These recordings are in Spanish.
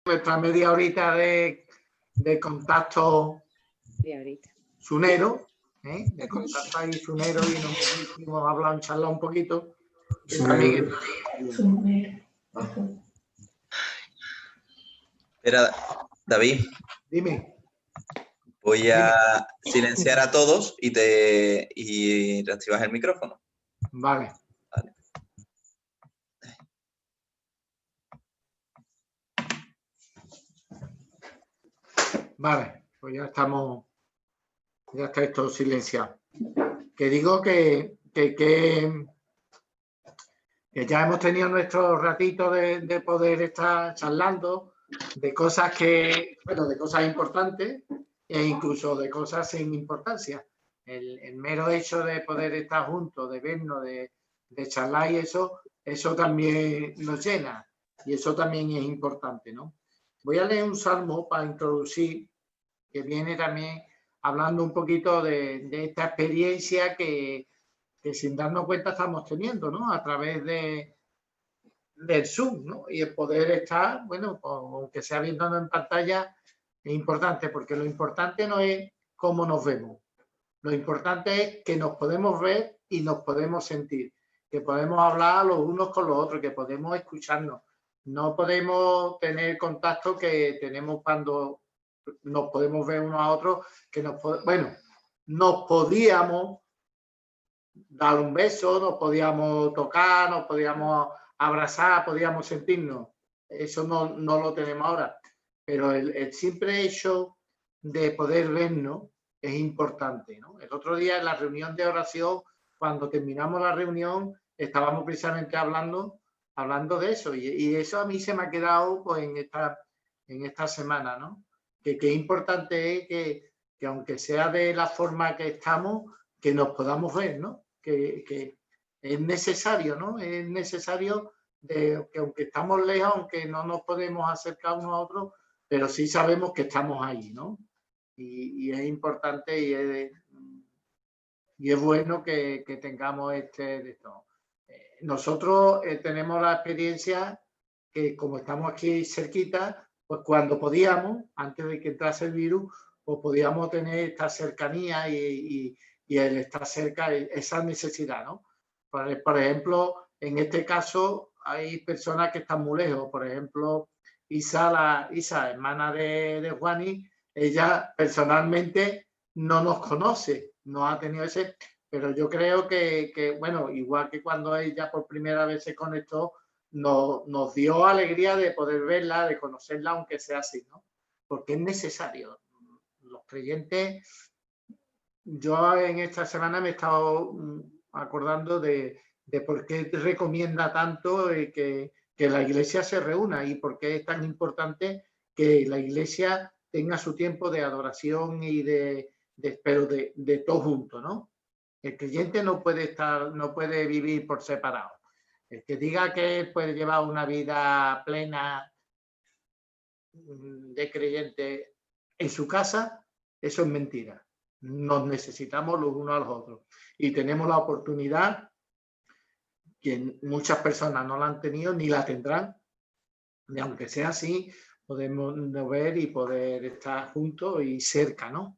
nuestra media horita de contacto sunero, de contacto ahí sunero, y nos hemos hablado, charlado un poquito. Espera, David. Dime. Voy a silenciar a todos y reactivas el micrófono. Vale. Vale, pues ya está esto silenciado. Que digo que ya hemos tenido nuestro ratito de poder estar charlando de cosas de cosas importantes e incluso de cosas sin importancia. El mero hecho de poder estar juntos, de vernos, de charlar y eso también nos llena, y eso también es importante, ¿no? Voy a leer un salmo para introducir, que viene también hablando un poquito de esta experiencia que sin darnos cuenta estamos teniendo, ¿no? A través del Zoom, ¿no? Y el poder estar, bueno, aunque sea viéndonos en pantalla, es importante, porque lo importante no es cómo nos vemos. Lo importante es que nos podemos ver y nos podemos sentir, que podemos hablar los unos con los otros, que podemos escucharnos. No podemos tener contacto que tenemos cuando nos podemos ver unos a otros, que nos podíamos dar un beso, nos podíamos tocar, nos podíamos abrazar, podíamos sentirnos. Eso no lo tenemos ahora. Pero el simple hecho de poder vernos es importante, ¿no? El otro día en la reunión de oración, cuando terminamos la reunión, estábamos precisamente hablando de eso. Y eso a mí se me ha quedado, pues, en esta semana, ¿no? Que importante es que aunque sea de la forma que estamos, que nos podamos ver, ¿no? Que es necesario, ¿no? Es necesario que aunque estamos lejos, aunque no nos podemos acercar unos a otros, pero sí sabemos que estamos ahí, ¿no? Y es importante y es bueno que tengamos esto. Nosotros tenemos la experiencia que, como estamos aquí cerquita, pues cuando podíamos, antes de que entrase el virus, pues podíamos tener esta cercanía y el estar cerca, esa necesidad, ¿no? Por ejemplo, en este caso hay personas que están muy lejos. Por ejemplo, Isa, hermana de Juani, ella personalmente no nos conoce, no ha tenido ese, pero yo creo que bueno, igual que cuando ella por primera vez se conectó, nos dio alegría de poder verla, de conocerla, aunque sea así, ¿no? Porque es necesario. Los creyentes, yo en esta semana me he estado acordando de por qué recomienda tanto que la iglesia se reúna y por qué es tan importante que la iglesia tenga su tiempo de adoración y pero de todo junto, ¿no? El creyente no puede vivir por separado. El que diga que puede llevar una vida plena de creyente en su casa, eso es mentira. Nos necesitamos los unos a los otros y tenemos la oportunidad, que muchas personas no la han tenido ni la tendrán, y aunque sea así, podemos ver y poder estar juntos y cerca, ¿no?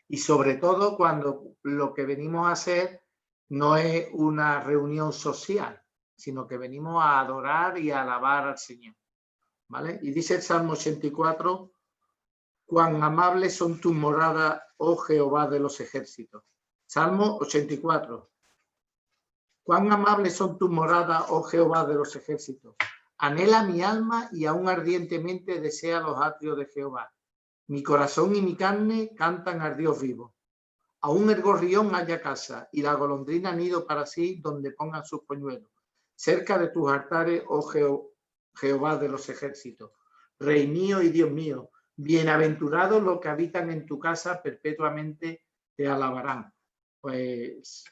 Y sobre todo cuando lo que venimos a hacer no es una reunión social, sino que venimos a adorar y a alabar al Señor, ¿vale? Y dice el Salmo 84, cuán amables son tus moradas, oh Jehová de los ejércitos. Salmo 84. Cuán amables son tus moradas, oh Jehová de los ejércitos. Anhela mi alma y aún ardientemente desea los atrios de Jehová. Mi corazón y mi carne cantan al Dios vivo. Aún el gorrión halla casa y la golondrina nido para sí donde pongan sus polluelos. Cerca de tus altares, oh Jehová de los ejércitos. Rey mío y Dios mío, bienaventurados los que habitan en tu casa, perpetuamente te alabarán. Pues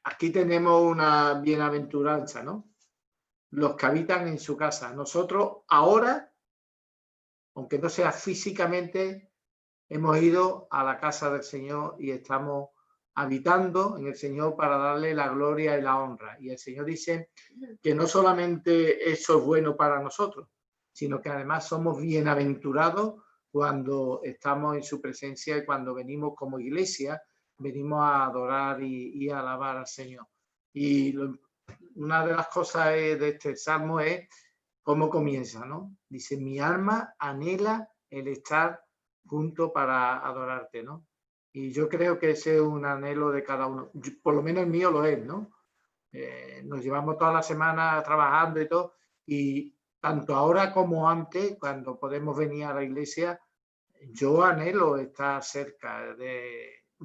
aquí tenemos una bienaventuranza, ¿no? Los que habitan en su casa. Nosotros ahora, aunque no sea físicamente, hemos ido a la casa del Señor y estamos habitando en el Señor para darle la gloria y la honra. Y el Señor dice que no solamente eso es bueno para nosotros, sino que además somos bienaventurados cuando estamos en su presencia y cuando venimos como iglesia, venimos a adorar y a alabar al Señor. Y una de las cosas de este salmo es cómo comienza, ¿no? Dice, mi alma anhela el estar junto para adorarte, ¿no? Y yo creo que ese es un anhelo de cada uno. Por lo menos el mío lo es, ¿no? Nos llevamos toda la semana trabajando y todo, y tanto ahora como antes, cuando podemos venir a la iglesia, yo anhelo estar cerca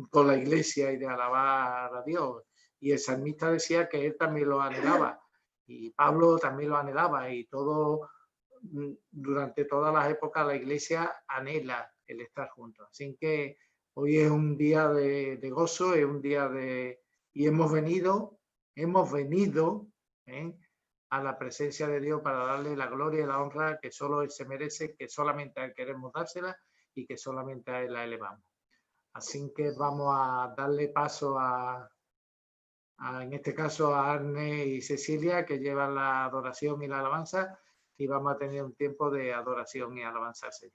con la iglesia y de alabar a Dios. Y el salmista decía que él también lo anhelaba, y Pablo también lo anhelaba, y durante todas las épocas la iglesia anhela el estar juntos. Así que hoy es un día de gozo, es un día y hemos venido a la presencia de Dios para darle la gloria y la honra que solo Él se merece, que solamente a Él queremos dársela y que solamente a Él la elevamos. Así que vamos a darle paso en este caso a Arne y Cecilia, que llevan la adoración y la alabanza, y vamos a tener un tiempo de adoración y alabanza al Señor.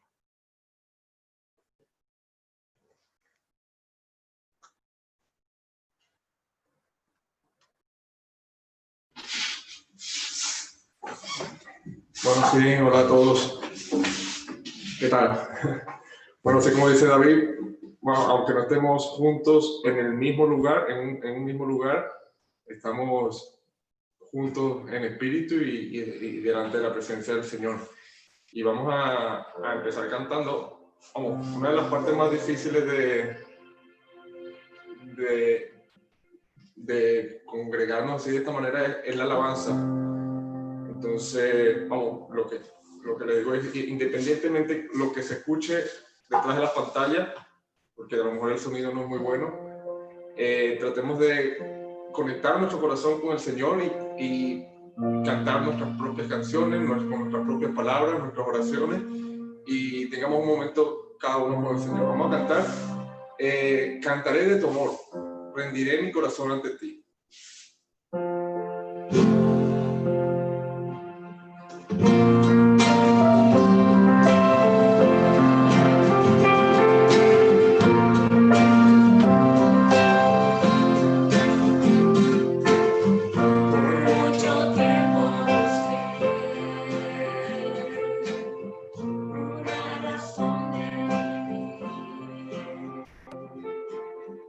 Bueno, sí, hola a todos. ¿Qué tal? Bueno, sí, como dice David, bueno, aunque no estemos juntos en el mismo lugar, en un mismo lugar, estamos juntos en espíritu y delante de la presencia del Señor. Y vamos a empezar cantando. Vamos, una de las partes más difíciles de congregarnos así de esta manera es la alabanza. Entonces, vamos, lo que le digo es que independientemente lo que se escuche detrás de la pantalla, porque a lo mejor el sonido no es muy bueno, tratemos de conectar nuestro corazón con el Señor y cantar nuestras propias canciones, con nuestras propias palabras, nuestras oraciones, y tengamos un momento cada uno con el Señor. Vamos a cantar, cantaré de tu amor, rendiré mi corazón ante ti.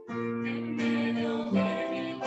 En medio de mi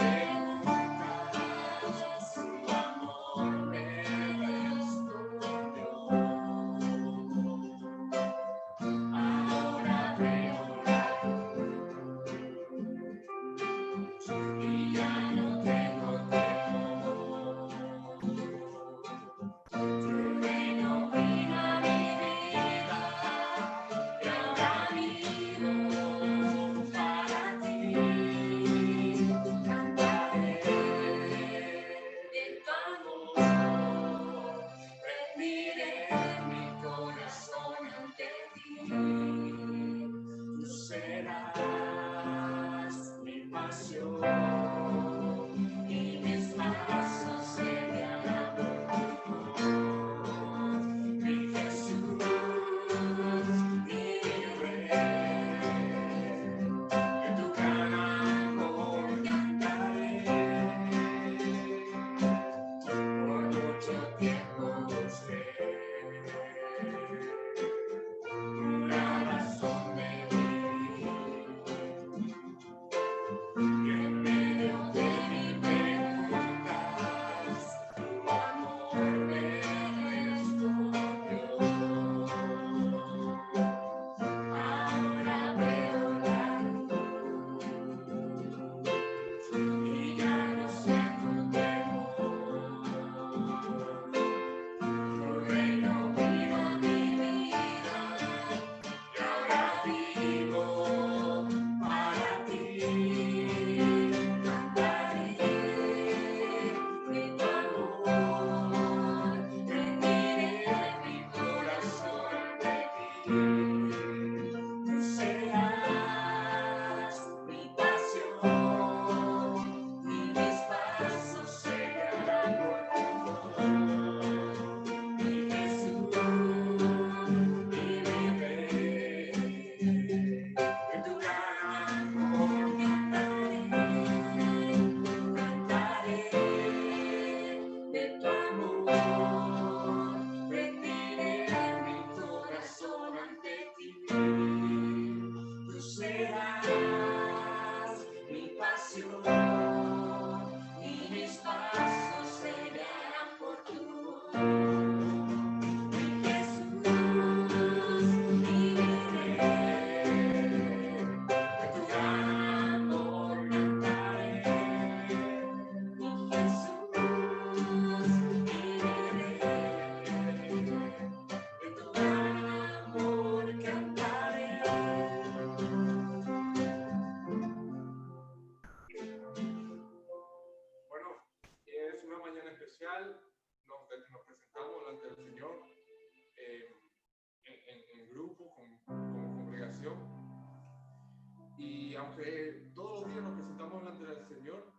Y aunque todos los días nos presentamos delante del Señor,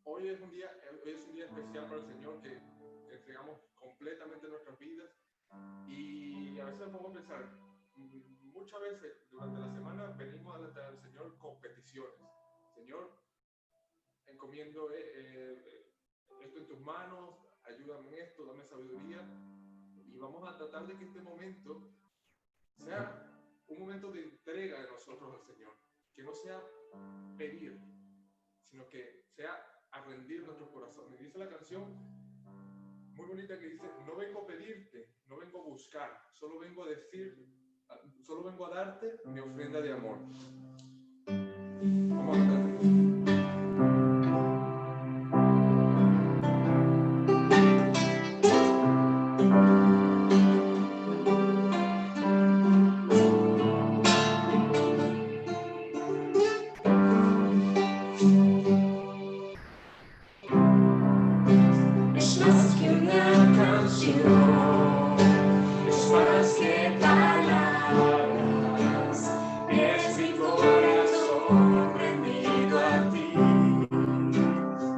hoy es un día especial para el Señor, que entregamos completamente nuestras vidas. Y a veces me pongo a pensar, muchas veces durante la semana venimos delante del Señor con peticiones. Señor, encomiendo esto en tus manos, ayúdame en esto, dame sabiduría. Y vamos a tratar de que este momento sea un momento de entrega de nosotros al Señor. Que no sea pedir, sino que sea a rendir nuestro corazón. Me dice la canción muy bonita que dice: no vengo a pedirte, no vengo a buscar, solo vengo a darte mi ofrenda de amor. Vamos a cantar. Es más que una canción, es más que palabras, es mi corazón rendido a ti,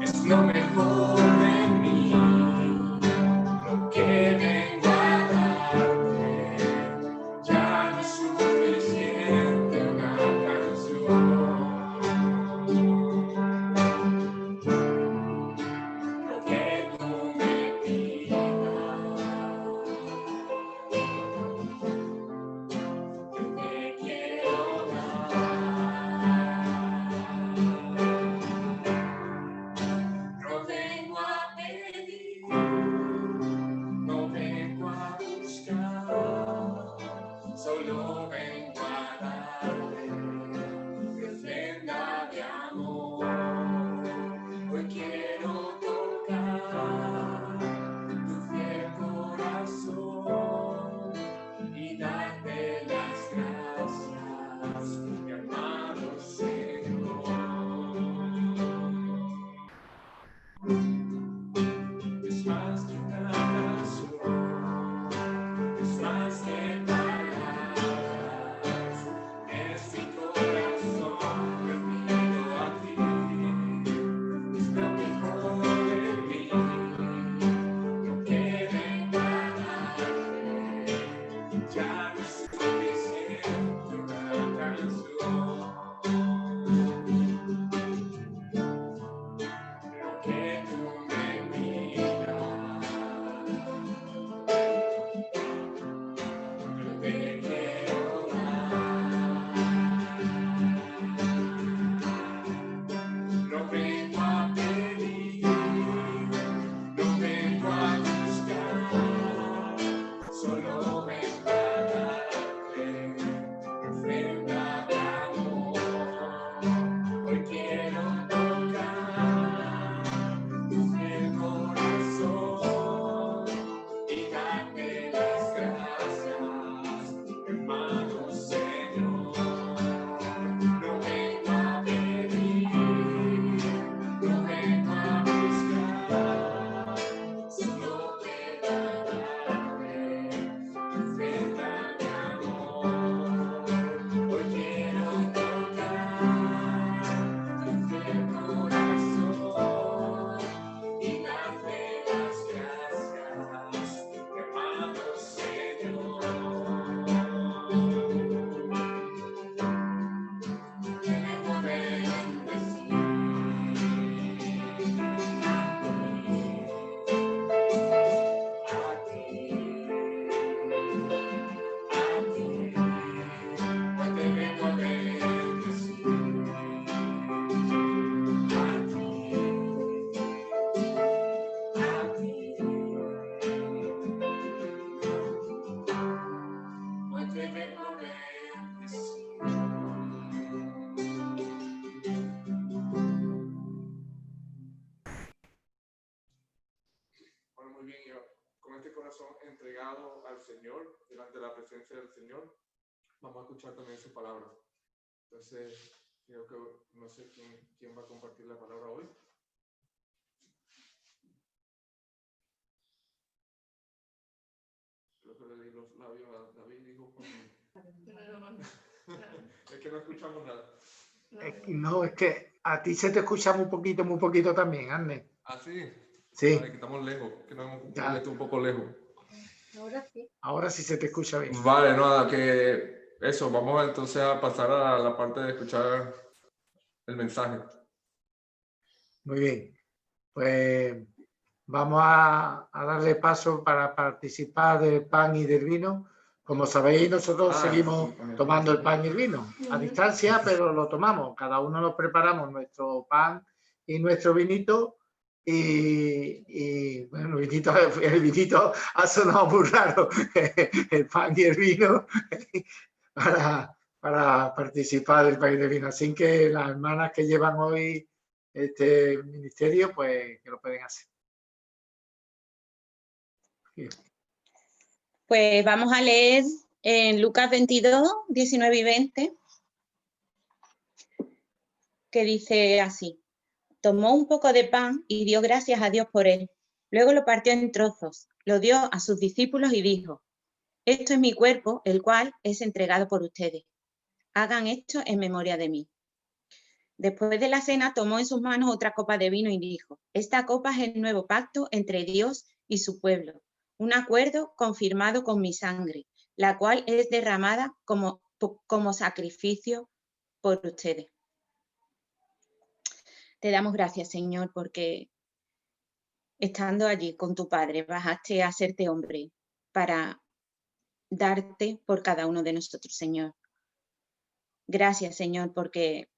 es lo mejor de mí, lo que vengo a darte, ya no es suficiente una canción. Lo que tú me pidas, yo te quiero dar. No vengo a pedir, no vengo a buscar, solo vengo a darte mi ofrenda de amor. Hoy quiero tocar tu fiel corazón y darte las gracias, mi amado Señor. Es más que una canción, es más que palabras, es mi corazón rendido a ti. Es lo mejor de mí, lo que vengo a darte, ya no es suficiente una canción. Lo que tú me miras, yo te quiero dar. No vengo a pedir, no vengo a buscar, solo vengo a darte mi ofrenda de amor. Hoy quiero tocar tu fiel corazón y darte las gracias, hermano Señor. No vengo a pedir, no vengo a buscar, solo vengo a darte tu ofrenda de amor. Hoy quiero tocar tu fiel corazón y darte las gracias, hermano Señor. Te vengo a bendecir a ti, hoy te vengo a bendecir a ti, hoy te vengo a bendecir. Bueno, muy bien, yo con este corazón entregado al Señor, delante de la presencia del Señor, vamos a escuchar también su palabra. Entonces, creo que no sé quién va a compartir la palabra hoy. Creo que le di los labios a David, dijo. Es que no escuchamos nada. No, es que a ti se te escucha muy poquito también, Anne. ¿Ah, sí? Sí. Vale, que estamos lejos, que nos hemos Ya. puesto un poco lejos. Ahora sí. Ahora sí se te escucha bien. Vale, nada, que eso, vamos entonces a pasar a la parte de escuchar el mensaje. Muy bien. Pues vamos a darle paso para participar del pan y del vino. Como sabéis, nosotros seguimos tomando el pan y el vino a distancia, pero lo tomamos. Cada uno nos preparamos nuestro pan y nuestro vinito. Y bueno, el vinito ha sonado muy raro, el pan y el vino, para participar del pan y del vino. Así que las hermanas que llevan hoy este ministerio, pues que lo pueden hacer. Pues vamos a leer en Lucas 22, 19 y 20, que dice así: tomó un poco de pan y dio gracias a Dios por él. Luego lo partió en trozos, lo dio a sus discípulos y dijo: esto es mi cuerpo, el cual es entregado por ustedes. Hagan esto en memoria de mí. Después de la cena tomó en sus manos otra copa de vino y dijo: esta copa es el nuevo pacto entre Dios y su pueblo, un acuerdo confirmado con mi sangre, la cual es derramada como sacrificio por ustedes. Te damos gracias, Señor, porque estando allí con tu Padre, bajaste a hacerte hombre para darte por cada uno de nosotros, Señor. Gracias, Señor, porque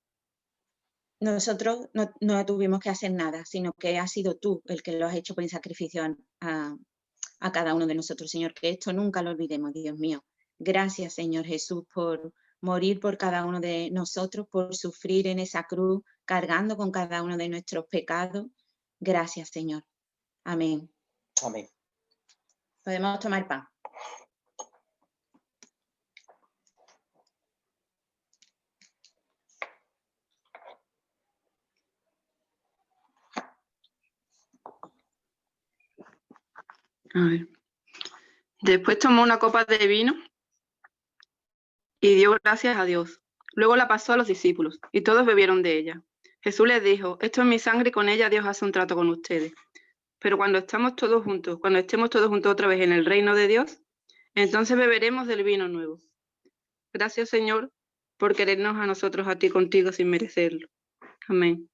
nosotros no tuvimos que hacer nada, sino que has sido tú el que lo has hecho por el sacrificio a cada uno de nosotros, Señor. Que esto nunca lo olvidemos, Dios mío. Gracias, Señor Jesús, por morir por cada uno de nosotros, por sufrir en esa cruz, cargando con cada uno de nuestros pecados. Gracias, Señor. Amén. Amén. Podemos tomar pan. A ver. Después tomó una copa de vino y dio gracias a Dios. Luego la pasó a los discípulos y todos bebieron de ella. Jesús les dijo: esto es mi sangre y con ella Dios hace un trato con ustedes. Pero cuando estemos todos juntos otra vez en el reino de Dios, entonces beberemos del vino nuevo. Gracias, Señor, por querernos a nosotros, a ti, contigo, sin merecerlo. Amén.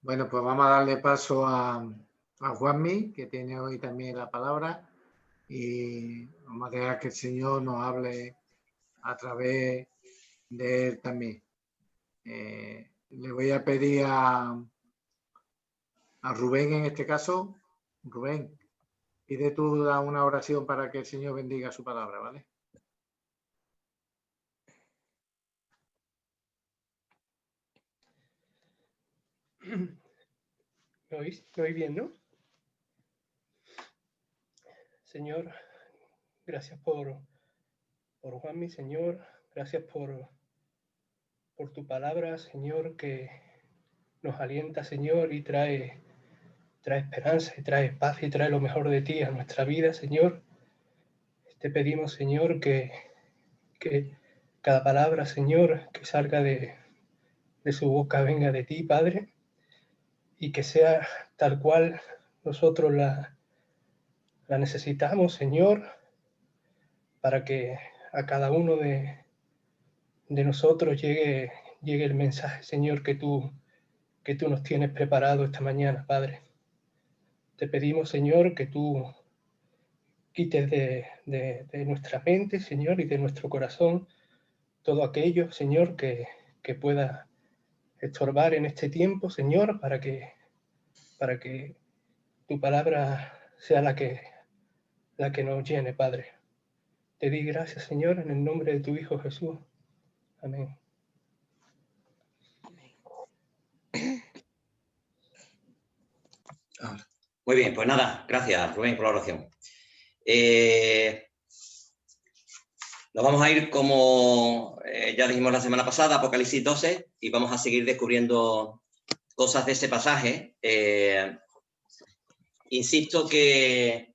Bueno, pues vamos a darle paso a Juanmi, que tiene hoy también la palabra, y vamos a dejar que el Señor nos hable a través de él también. Le voy a pedir a Rubén en este caso. Rubén, pide tú una oración para que el Señor bendiga su palabra, ¿vale? ¿Me oís bien, no? Señor, gracias por Juanmi, Señor. Gracias por tu palabra, Señor, que nos alienta, Señor, y trae esperanza, y trae paz, y trae lo mejor de ti a nuestra vida, Señor. Te pedimos, Señor, que cada palabra, Señor, que salga de su boca venga de ti, Padre, y que sea tal cual nosotros la necesitamos, Señor, para que a cada uno de nosotros llegue el mensaje, Señor, que tú nos tienes preparado esta mañana, Padre. Te pedimos, Señor, que tú quites de nuestra mente, Señor, y de nuestro corazón todo aquello, Señor, que pueda estorbar en este tiempo, Señor, para que tu palabra sea la que nos llene, Padre. Te di gracias, Señor, en el nombre de tu Hijo Jesús. Amén. Muy bien, pues nada, gracias, Rubén, por la oración. Nos vamos a ir, como ya dijimos la semana pasada, Apocalipsis 12, y vamos a seguir descubriendo cosas de ese pasaje. Insisto que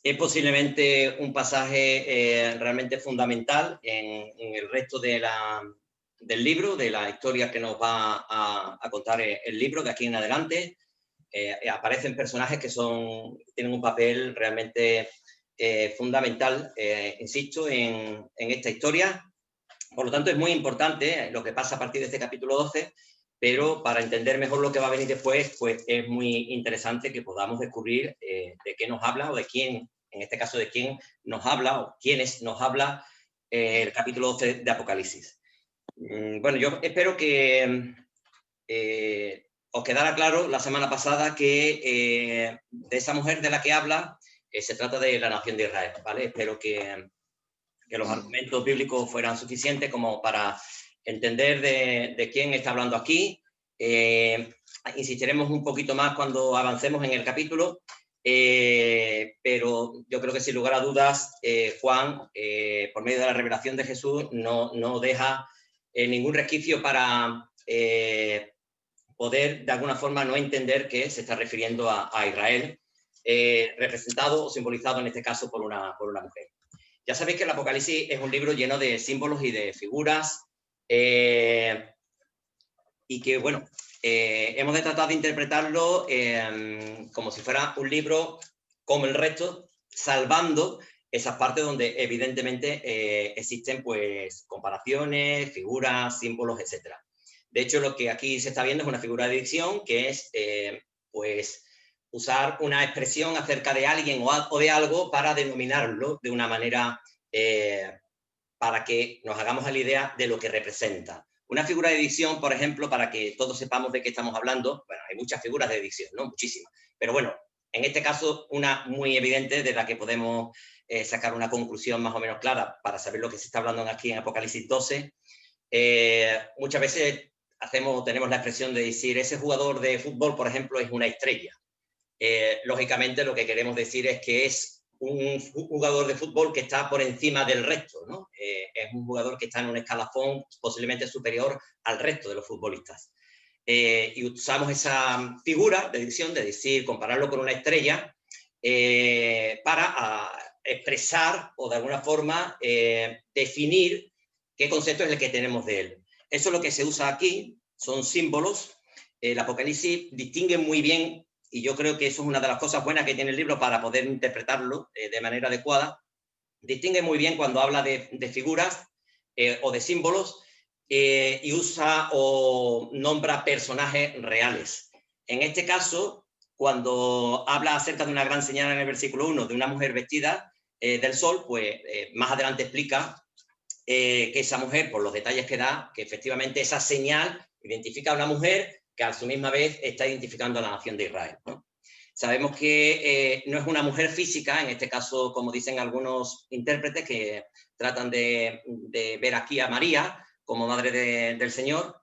es posiblemente un pasaje realmente fundamental en el resto del libro, de la historia que nos va a contar el libro de aquí en adelante. Aparecen personajes que tienen un papel realmente fundamental, insisto, en esta historia. Por lo tanto, es muy importante lo que pasa a partir de este capítulo 12, pero para entender mejor lo que va a venir después, pues es muy interesante que podamos descubrir de qué nos habla, o de quién, en este caso de quién nos habla, o quiénes nos habla el capítulo 12 de Apocalipsis. Bueno, yo espero que os quedara claro la semana pasada que de esa mujer de la que habla se trata de la nación de Israel, ¿vale? Espero que los argumentos bíblicos fueran suficientes como para entender de quién está hablando aquí. Insistiremos un poquito más cuando avancemos en el capítulo, pero yo creo que sin lugar a dudas Juan, por medio de la revelación de Jesús, no deja ningún resquicio para poder de alguna forma no entender que se está refiriendo a Israel, representado o simbolizado en este caso por una mujer. Ya sabéis que el Apocalipsis es un libro lleno de símbolos y de figuras, y que, bueno, hemos de tratar de interpretarlo como si fuera un libro como el resto, salvando esas partes donde evidentemente existen pues comparaciones, figuras, símbolos, etc. De hecho, lo que aquí se está viendo es una figura de dicción, que es pues usar una expresión acerca de alguien o de algo para denominarlo de una manera para que nos hagamos a la idea de lo que representa. Una figura de dicción, por ejemplo, para que todos sepamos de qué estamos hablando, bueno, hay muchas figuras de dicción, ¿no? Muchísimas. Pero bueno, en este caso, una muy evidente de la que podemos sacar una conclusión más o menos clara para saber lo que se está hablando aquí en Apocalipsis 12. Muchas veces tenemos la expresión de decir, ese jugador de fútbol, por ejemplo, es una estrella. Lógicamente, lo que queremos decir es que es un jugador de fútbol que está por encima del resto, ¿no? Es un jugador que está en un escalafón posiblemente superior al resto de los futbolistas. Y usamos esa figura de dicción, de decir, compararlo con una estrella, para expresar o de alguna forma definir qué concepto es el que tenemos de él. Eso es lo que se usa aquí, son símbolos. El Apocalipsis distingue muy bien, y yo creo que eso es una de las cosas buenas que tiene el libro para poder interpretarlo de manera adecuada, distingue muy bien cuando habla de figuras o de símbolos y usa o nombra personajes reales. En este caso, cuando habla acerca de una gran señal en el versículo 1 de una mujer vestida del sol, pues más adelante explica que esa mujer, por los detalles que da, que efectivamente esa señal identifica a una mujer que a su misma vez está identificando a la nación de Israel, ¿no? Sabemos que no es una mujer física, en este caso, como dicen algunos intérpretes que tratan de ver aquí a María como madre del Señor.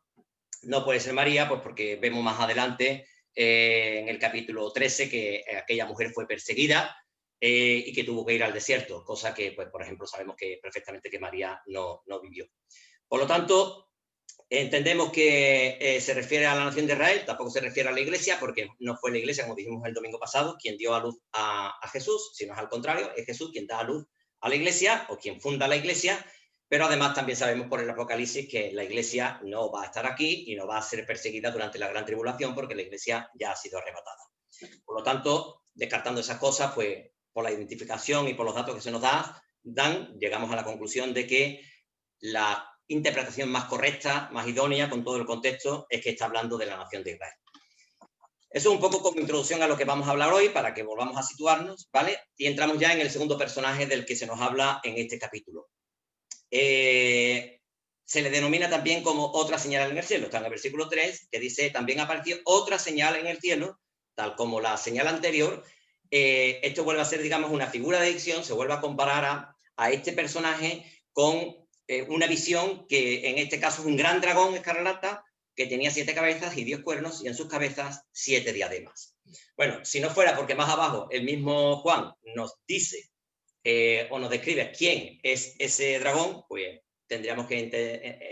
No puede ser María, pues porque vemos más adelante en el capítulo 13 que aquella mujer fue perseguida y que tuvo que ir al desierto, cosa que, pues, por ejemplo, sabemos que perfectamente que María no vivió. Por lo tanto, entendemos que se refiere a la nación de Israel, tampoco se refiere a la iglesia, porque no fue la iglesia, como dijimos el domingo pasado, quien dio a luz a Jesús, sino es al contrario, es Jesús quien da a luz a la iglesia o quien funda la iglesia, pero además también sabemos por el Apocalipsis que la iglesia no va a estar aquí y no va a ser perseguida durante la gran tribulación porque la iglesia ya ha sido arrebatada. Por lo tanto, descartando esas cosas, pues por la identificación y por los datos que se nos da, llegamos a la conclusión de que la interpretación más correcta, más idónea con todo el contexto, es que está hablando de la nación de Israel. Eso es un poco como introducción a lo que vamos a hablar hoy, para que volvamos a situarnos, ¿vale? Y entramos ya en el segundo personaje del que se nos habla en este capítulo. Se le denomina también como otra señal en el cielo. Está en el versículo 3, que dice, también apareció otra señal en el cielo, tal como la señal anterior. Esto vuelve a ser, digamos, una figura de dicción, se vuelve a comparar a este personaje con una visión que en este caso es un gran dragón escarlata que tenía 7 cabezas y 10 cuernos y en sus cabezas 7 diademas. Bueno, si no fuera porque más abajo el mismo Juan nos dice o nos describe quién es ese dragón, pues tendríamos que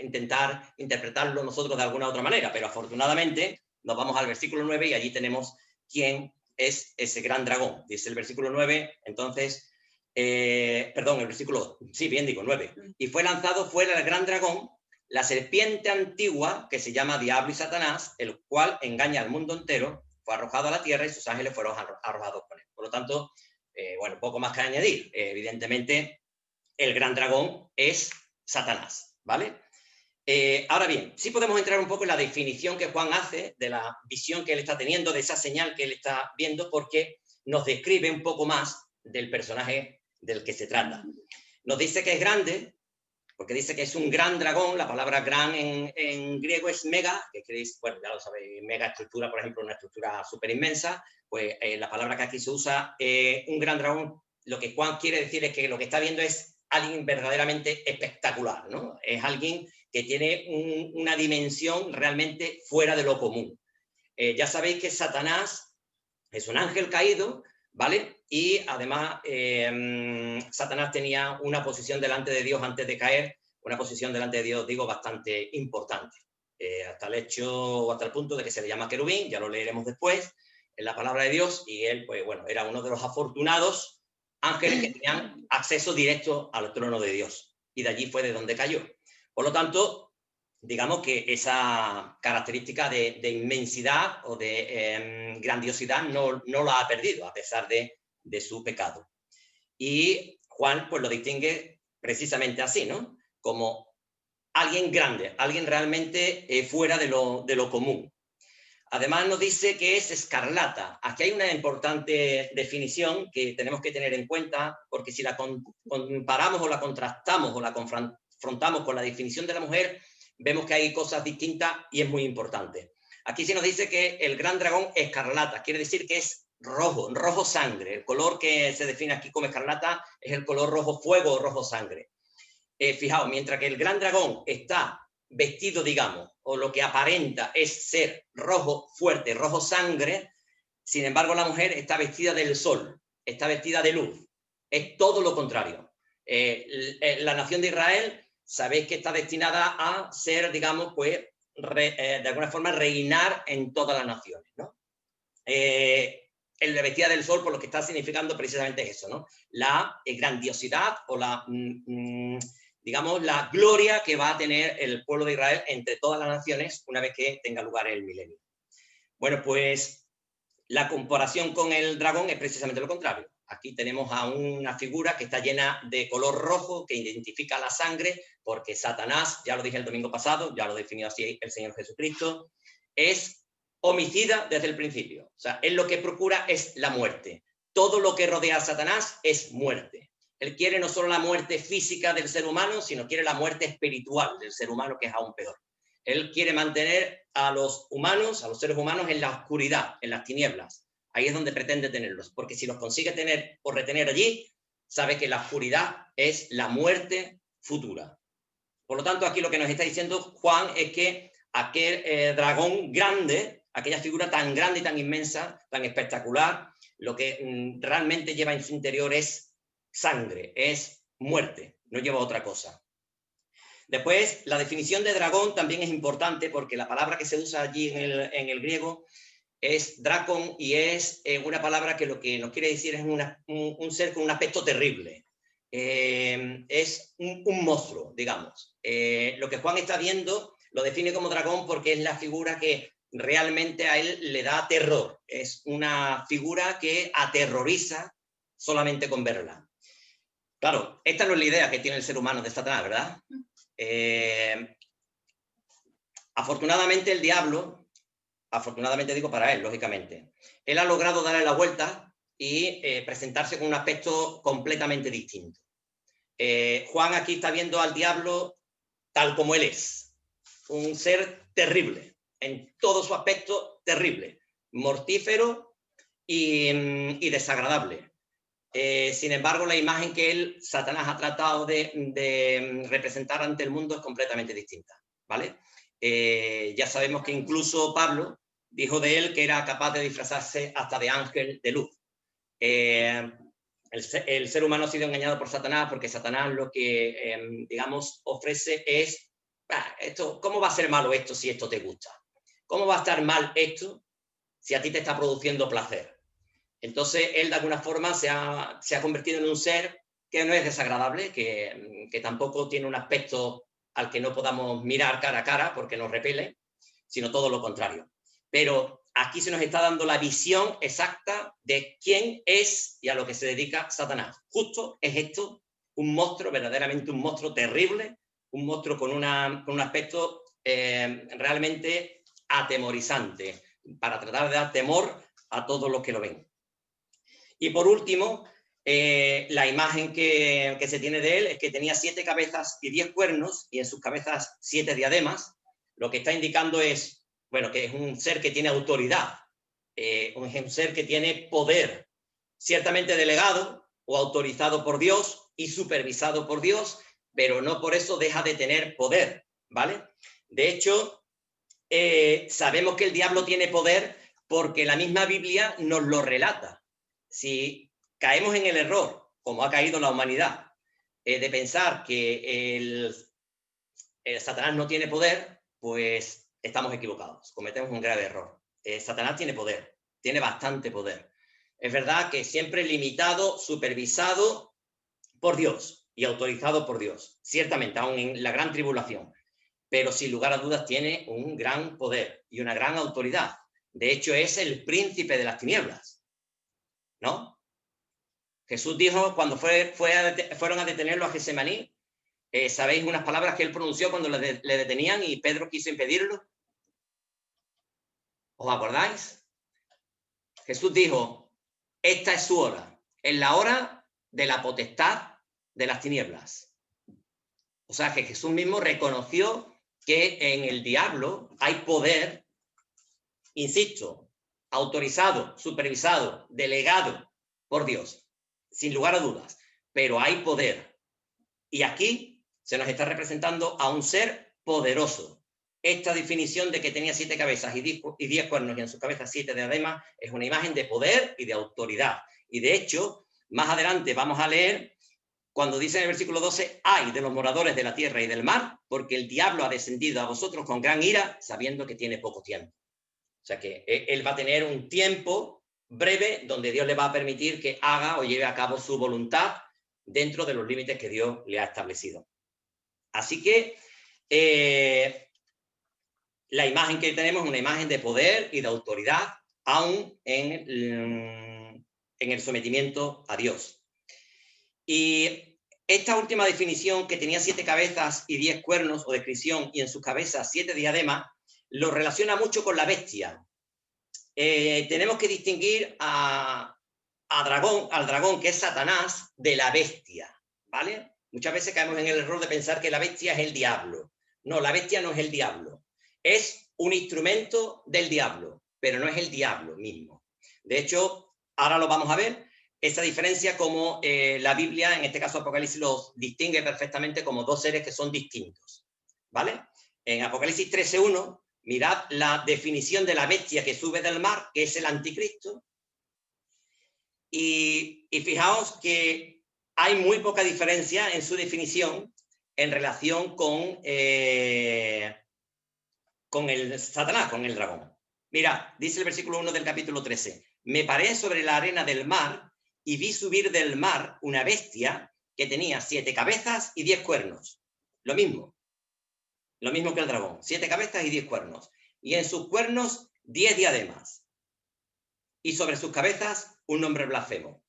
intentar interpretarlo nosotros de alguna otra manera, pero afortunadamente nos vamos al versículo 9 y allí tenemos quién es ese gran dragón. Dice el versículo 9, entonces, perdón, el versículo, sí, bien digo, 9. Y fue lanzado fuera el gran dragón, la serpiente antigua, que se llama Diablo y Satanás, el cual engaña al mundo entero, fue arrojado a la tierra y sus ángeles fueron arrojados con él. Por lo tanto, bueno, poco más que añadir. Evidentemente, el gran dragón es Satanás, ¿vale? Ahora bien, sí podemos entrar un poco en la definición que Juan hace de la visión que él está teniendo, de esa señal que él está viendo, porque nos describe un poco más del personaje del que se trata. Nos dice que es grande, porque dice que es un gran dragón. La palabra gran en griego es mega, que queréis, bueno, ya lo sabéis, mega estructura, por ejemplo, una estructura súper inmensa, pues la palabra que aquí se usa, un gran dragón, lo que Juan quiere decir es que lo que está viendo es alguien verdaderamente espectacular, ¿no? Es alguien que tiene una dimensión realmente fuera de lo común. Ya sabéis que Satanás es un ángel caído, ¿vale? Y además Satanás tenía una posición delante de Dios antes de caer, una posición delante de Dios, digo, bastante importante, hasta el hecho, hasta el punto de que se le llama querubín, ya lo leeremos después, en la palabra de Dios, y él, pues bueno, era uno de los afortunados ángeles que tenían acceso directo al trono de Dios, y de allí fue de donde cayó. Por lo tanto, digamos que esa característica de inmensidad o de grandiosidad no la ha perdido, a pesar de su pecado. Y Juan pues lo distingue precisamente así, ¿no? Como alguien grande, alguien realmente fuera de lo común. Además nos dice que es escarlata. Aquí hay una importante definición que tenemos que tener en cuenta, porque si la comparamos o la contrastamos o la confrontamos con la definición de la mujer, vemos que hay cosas distintas y es muy importante. Aquí se nos dice que el gran dragón escarlata, quiere decir que es rojo, rojo sangre. El color que se define aquí como escarlata es el color rojo fuego o rojo sangre. Fijaos, mientras que el gran dragón está vestido, digamos, o lo que aparenta es ser rojo fuerte, rojo sangre, sin embargo la mujer está vestida del sol, está vestida de luz. Es todo lo contrario. La nación de Israel, sabéis que está destinada a ser, digamos, pues, de alguna forma reinar en todas las naciones, ¿no? La vestida del sol, por lo que está significando precisamente eso, ¿no? La grandiosidad o la, digamos, la gloria que va a tener el pueblo de Israel entre todas las naciones una vez que tenga lugar el milenio. Bueno, pues la comparación con el dragón es precisamente lo contrario. Aquí tenemos a una figura que está llena de color rojo, que identifica la sangre, porque Satanás, ya lo dije el domingo pasado, ya lo definió así el Señor Jesucristo, es homicida desde el principio. O sea, él lo que procura es la muerte. Todo lo que rodea a Satanás es muerte. Él quiere no solo la muerte física del ser humano, sino quiere la muerte espiritual del ser humano, que es aún peor. Él quiere mantener a los humanos, a los seres humanos, en la oscuridad, en las tinieblas. Ahí es donde pretende tenerlos, porque si los consigue tener o retener allí, sabe que la oscuridad es la muerte futura. Por lo tanto, aquí lo que nos está diciendo Juan es que aquel dragón grande, aquella figura tan grande y tan inmensa, tan espectacular, lo que realmente lleva en su interior es sangre, es muerte, no lleva otra cosa. Después, la definición de dragón también es importante, porque la palabra que se usa allí en el griego es dracon, y es una palabra que lo que nos quiere decir es un ser con un aspecto terrible. Es un monstruo, digamos. Lo que Juan está viendo lo define como dragón porque es la figura que realmente a él le da terror. Es una figura que aterroriza solamente con verla. Claro, esta no es la idea que tiene el ser humano de Satanás, ¿verdad? Afortunadamente el diablo, afortunadamente digo para él, lógicamente, él ha logrado darle la vuelta y presentarse con un aspecto completamente distinto. Juan aquí está viendo al diablo tal como él es, un ser terrible, en todo su aspecto terrible, mortífero y desagradable. Sin embargo, la imagen que Satanás ha tratado de representar ante el mundo es completamente distinta, ¿vale? Ya sabemos que incluso Pablo dijo de él que era capaz de disfrazarse hasta de ángel de luz. El ser humano ha sido engañado por Satanás porque Satanás lo que, digamos, ofrece es, ¿cómo va a ser malo esto si esto te gusta? ¿Cómo va a estar mal esto si a ti te está produciendo placer? Entonces, él de alguna forma se ha convertido en un ser que no es desagradable, que tampoco tiene un aspecto al que no podamos mirar cara a cara porque nos repele, sino todo lo contrario. Pero aquí se nos está dando la visión exacta de quién es y a lo que se dedica Satanás. Justo es esto, un monstruo, verdaderamente un monstruo terrible, un monstruo con un aspecto realmente atemorizante, para tratar de dar temor a todos los que lo ven. Y por último, la imagen que se tiene de él es que tenía 7 cabezas y 10 cuernos, y en sus cabezas 7 diademas. Lo que está indicando es, bueno, que es un ser que tiene autoridad, un ser que tiene poder, ciertamente delegado o autorizado por Dios y supervisado por Dios, pero no por eso deja de tener poder, ¿vale? De hecho, sabemos que el diablo tiene poder porque la misma Biblia nos lo relata. Si caemos en el error, como ha caído la humanidad, de pensar que el Satanás no tiene poder, pues estamos equivocados, cometemos un grave error. Satanás tiene poder, tiene bastante poder. Es verdad que siempre limitado, supervisado por Dios y autorizado por Dios, ciertamente, aún en la gran tribulación, pero sin lugar a dudas tiene un gran poder y una gran autoridad. De hecho, es el príncipe de las tinieblas, ¿no? Jesús dijo cuando fueron a detenerlo a Getsemaní, ¿sabéis unas palabras que él pronunció cuando le detenían y Pedro quiso impedirlo? ¿Os acordáis? Jesús dijo, esta es su hora, es la hora de la potestad de las tinieblas. O sea que Jesús mismo reconoció que en el diablo hay poder, insisto, autorizado, supervisado, delegado por Dios, sin lugar a dudas, pero hay poder. Y aquí se nos está representando a un ser poderoso. Esta definición de que tenía 7 cabezas y 10 cuernos y en sus cabezas 7 diademas es una imagen de poder y de autoridad. Y de hecho, más adelante vamos a leer cuando dice en el versículo 12, ay de los moradores de la tierra y del mar, porque el diablo ha descendido a vosotros con gran ira, sabiendo que tiene poco tiempo. O sea que él va a tener un tiempo breve donde Dios le va a permitir que haga o lleve a cabo su voluntad dentro de los límites que Dios le ha establecido. Así que la imagen que tenemos es una imagen de poder y de autoridad, aún en el sometimiento a Dios. Y esta última definición, que tenía 7 cabezas y 10 cuernos, o descripción, y en sus cabezas 7 diademas, lo relaciona mucho con la bestia. Tenemos que distinguir al dragón, que es Satanás, de la bestia, ¿vale? Muchas veces caemos en el error de pensar que la bestia es el diablo. No, la bestia no es el diablo. Es un instrumento del diablo, pero no es el diablo mismo. De hecho, ahora lo vamos a ver, esa diferencia como la Biblia, en este caso Apocalipsis, los distingue perfectamente como 2 seres que son distintos, ¿vale? En Apocalipsis 13:1, mirad la definición de la bestia que sube del mar, que es el anticristo, y fijaos que hay muy poca diferencia en su definición en relación con el Satanás, con el dragón. Mirad, dice el versículo 1 del capítulo 13, me paré sobre la arena del mar y vi subir del mar una bestia que tenía 7 cabezas y 10 cuernos. Lo mismo que el dragón, 7 cabezas y 10 cuernos. Y en sus cuernos 10 diademas. Y sobre sus cabezas un nombre blasfemo.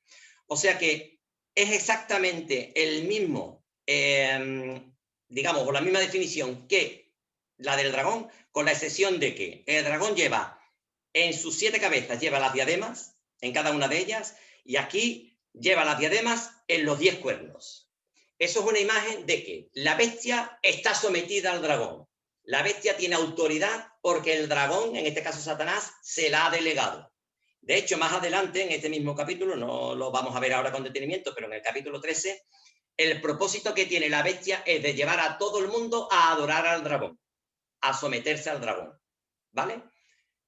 O sea que es exactamente el mismo, digamos, o la misma definición que la del dragón, con la excepción de que el dragón lleva en sus 7 cabezas, lleva las diademas en cada una de ellas, y aquí lleva las diademas en los 10 cuernos. Eso es una imagen de que la bestia está sometida al dragón. La bestia tiene autoridad porque el dragón, en este caso Satanás, se la ha delegado. De hecho, más adelante, en este mismo capítulo, no lo vamos a ver ahora con detenimiento, pero en el capítulo 13, el propósito que tiene la bestia es de llevar a todo el mundo a adorar al dragón, a someterse al dragón, ¿vale?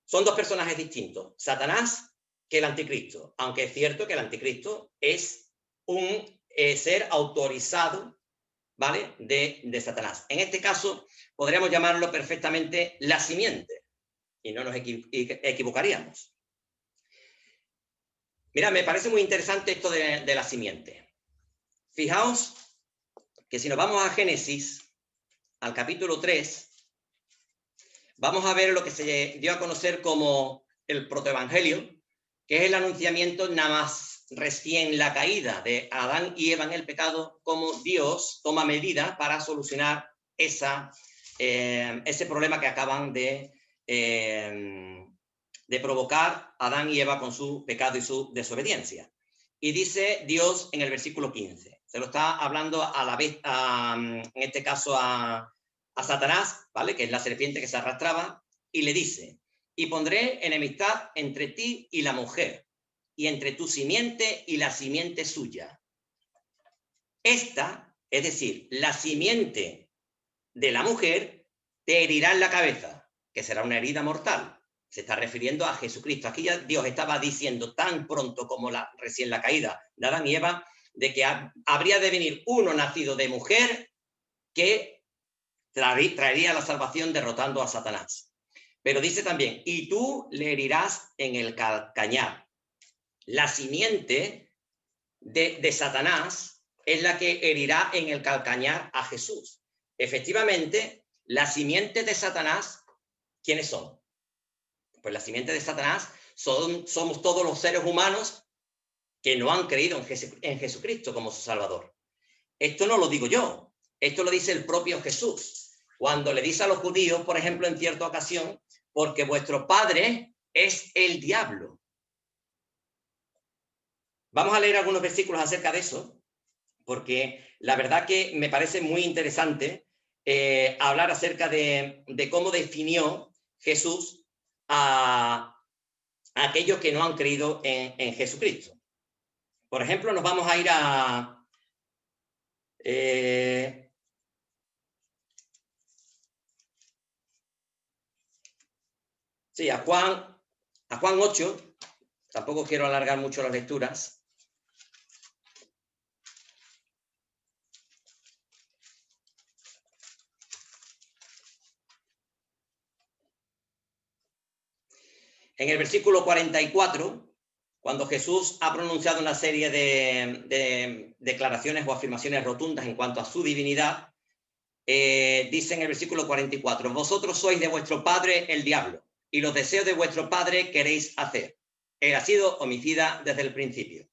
Son 2 personajes distintos, Satanás que el anticristo, aunque es cierto que el anticristo es un ser autorizado, ¿vale? De Satanás. En este caso, podríamos llamarlo perfectamente la simiente, y no nos equivocaríamos. Mira, me parece muy interesante esto de la simiente. Fijaos que si nos vamos a Génesis, al capítulo 3, vamos a ver lo que se dio a conocer como el protoevangelio, que es el anunciamiento nada más recién la caída de Adán y Eva en el pecado, como Dios toma medidas para solucionar ese problema que acaban de provocar Adán y Eva con su pecado y su desobediencia. Y dice Dios en el versículo 15, se lo está hablando a la vez, en este caso a Satanás, ¿vale? Que es la serpiente que se arrastraba, y le dice: y pondré enemistad entre ti y la mujer, y entre tu simiente y la simiente suya. Esta, es decir, la simiente de la mujer, te herirá en la cabeza, que será una herida mortal. Se está refiriendo a Jesucristo. Aquí ya Dios estaba diciendo tan pronto como recién la caída de Adán y Eva, de que habría de venir uno nacido de mujer que traería la salvación derrotando a Satanás. Pero dice también, y tú le herirás en el calcañar. La simiente de Satanás es la que herirá en el calcañar a Jesús. Efectivamente, la simiente de Satanás, ¿quiénes son? Pues la simiente de Satanás somos todos los seres humanos que no han creído en Jesucristo como su Salvador. Esto no lo digo yo, esto lo dice el propio Jesús, cuando le dice a los judíos, por ejemplo, en cierta ocasión, porque vuestro padre es el diablo. Vamos a leer algunos versículos acerca de eso, porque la verdad que me parece muy interesante hablar acerca de cómo definió Jesús a aquellos que no han creído en Jesucristo. Por ejemplo, nos vamos a ir a Juan 8. Tampoco quiero alargar mucho las lecturas. En el versículo 44, cuando Jesús ha pronunciado una serie de declaraciones o afirmaciones rotundas en cuanto a su divinidad, dice en el versículo 44, vosotros sois de vuestro padre el diablo, y los deseos de vuestro padre queréis hacer. Él ha sido homicida desde el principio.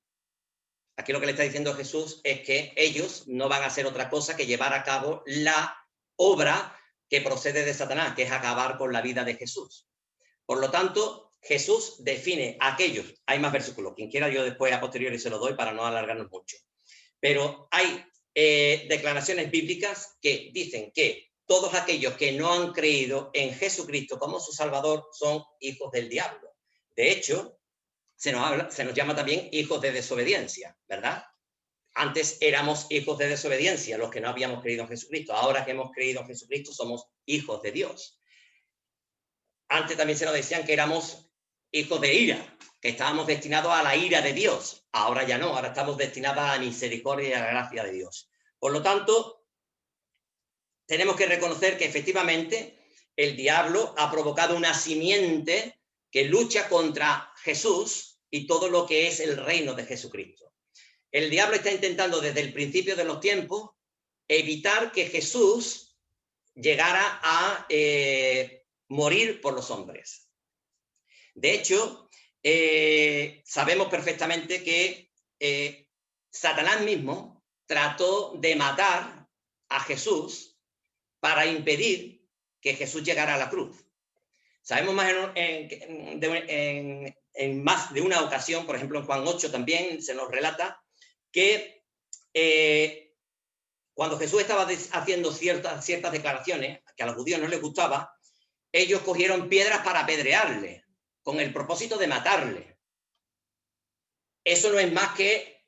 Aquí lo que le está diciendo Jesús es que ellos no van a hacer otra cosa que llevar a cabo la obra que procede de Satanás, que es acabar con la vida de Jesús. Por lo tanto, Jesús define a aquellos, hay más versículos, quien quiera yo después a posteriori se lo doy para no alargarnos mucho, pero hay declaraciones bíblicas que dicen que todos aquellos que no han creído en Jesucristo como su Salvador son hijos del diablo. De hecho, se nos llama también hijos de desobediencia, ¿verdad? Antes éramos hijos de desobediencia, los que no habíamos creído en Jesucristo. Ahora que hemos creído en Jesucristo somos hijos de Dios. Antes también se nos decían que éramos hijos de ira, que estábamos destinados a la ira de Dios. Ahora ya no, ahora estamos destinados a la misericordia y a la gracia de Dios. Por lo tanto, tenemos que reconocer que efectivamente el diablo ha provocado una simiente que lucha contra Jesús y todo lo que es el reino de Jesucristo. El diablo está intentando desde el principio de los tiempos evitar que Jesús llegara a morir por los hombres. De hecho, sabemos perfectamente que Satanás mismo trató de matar a Jesús para impedir que Jesús llegara a la cruz. Sabemos más en más de una ocasión, por ejemplo en Juan 8 también se nos relata que cuando Jesús estaba haciendo ciertas declaraciones que a los judíos no les gustaba, ellos cogieron piedras para apedrearle, con el propósito de matarle. Eso no es más que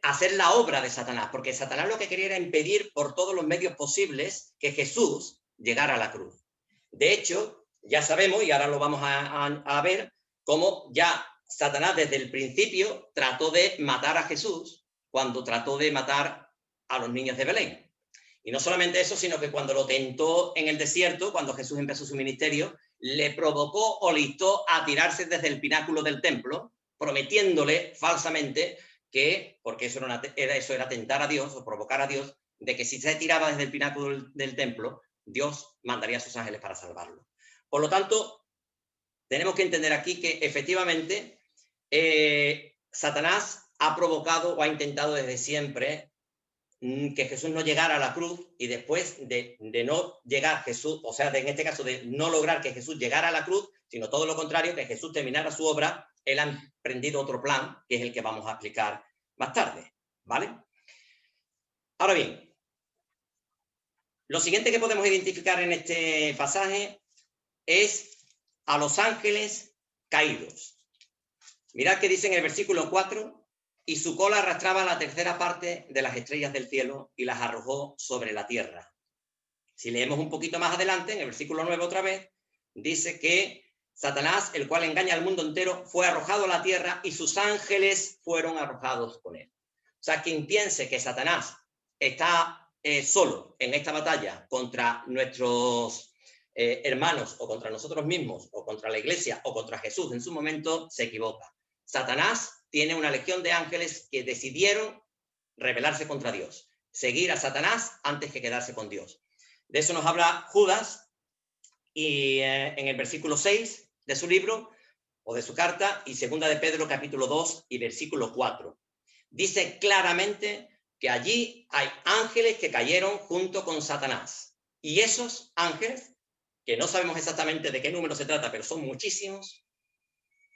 hacer la obra de Satanás, porque Satanás lo que quería era impedir por todos los medios posibles que Jesús llegara a la cruz. De hecho, ya sabemos, y ahora lo vamos a ver, cómo ya Satanás desde el principio trató de matar a Jesús cuando trató de matar a los niños de Belén. Y no solamente eso, sino que cuando lo tentó en el desierto, cuando Jesús empezó su ministerio, le provocó o le instó a tirarse desde el pináculo del templo, prometiéndole falsamente que, porque eso era tentar a Dios o provocar a Dios, de que si se tiraba desde el pináculo del templo, Dios mandaría a sus ángeles para salvarlo. Por lo tanto, tenemos que entender aquí que efectivamente Satanás ha provocado o ha intentado desde siempre que Jesús no llegara a la cruz, y después de no llegar Jesús, o sea, en este caso de no lograr que Jesús llegara a la cruz, sino todo lo contrario, que Jesús terminara su obra, él ha emprendido otro plan, que es el que vamos a explicar más tarde, ¿vale? Ahora bien, lo siguiente que podemos identificar en este pasaje es a los ángeles caídos. Mirad que dice en el versículo 4, y su cola arrastraba la tercera parte de las estrellas del cielo y las arrojó sobre la tierra. Si leemos un poquito más adelante, en el versículo 9 otra vez, dice que Satanás, el cual engaña al mundo entero, fue arrojado a la tierra y sus ángeles fueron arrojados con él. O sea, quien piense que Satanás está solo en esta batalla contra nuestros hermanos o contra nosotros mismos o contra la iglesia o contra Jesús en su momento, se equivoca. Satanás tiene una legión de ángeles que decidieron rebelarse contra Dios, seguir a Satanás antes que quedarse con Dios. De eso nos habla Judas y en el versículo 6 de su libro o de su carta, y segunda de Pedro capítulo 2 y versículo 4. Dice claramente que allí hay ángeles que cayeron junto con Satanás. Y esos ángeles, que no sabemos exactamente de qué número se trata, pero son muchísimos,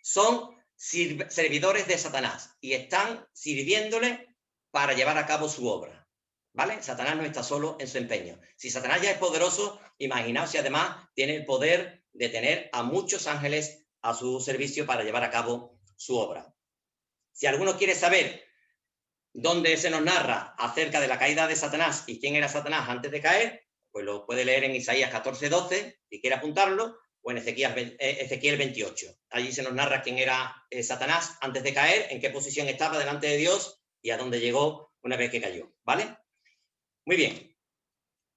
son servidores de Satanás y están sirviéndole para llevar a cabo su obra, ¿vale? Satanás no está solo en su empeño. Si Satanás ya es poderoso, imaginaos si además tiene el poder de tener a muchos ángeles a su servicio para llevar a cabo su obra. Si alguno quiere saber dónde se nos narra acerca de la caída de Satanás y quién era Satanás antes de caer, pues lo puede leer en Isaías 14:12, si quiere apuntarlo, o en Ezequiel 28. Allí se nos narra quién era Satanás antes de caer, en qué posición estaba delante de Dios y a dónde llegó una vez que cayó, ¿vale? Muy bien.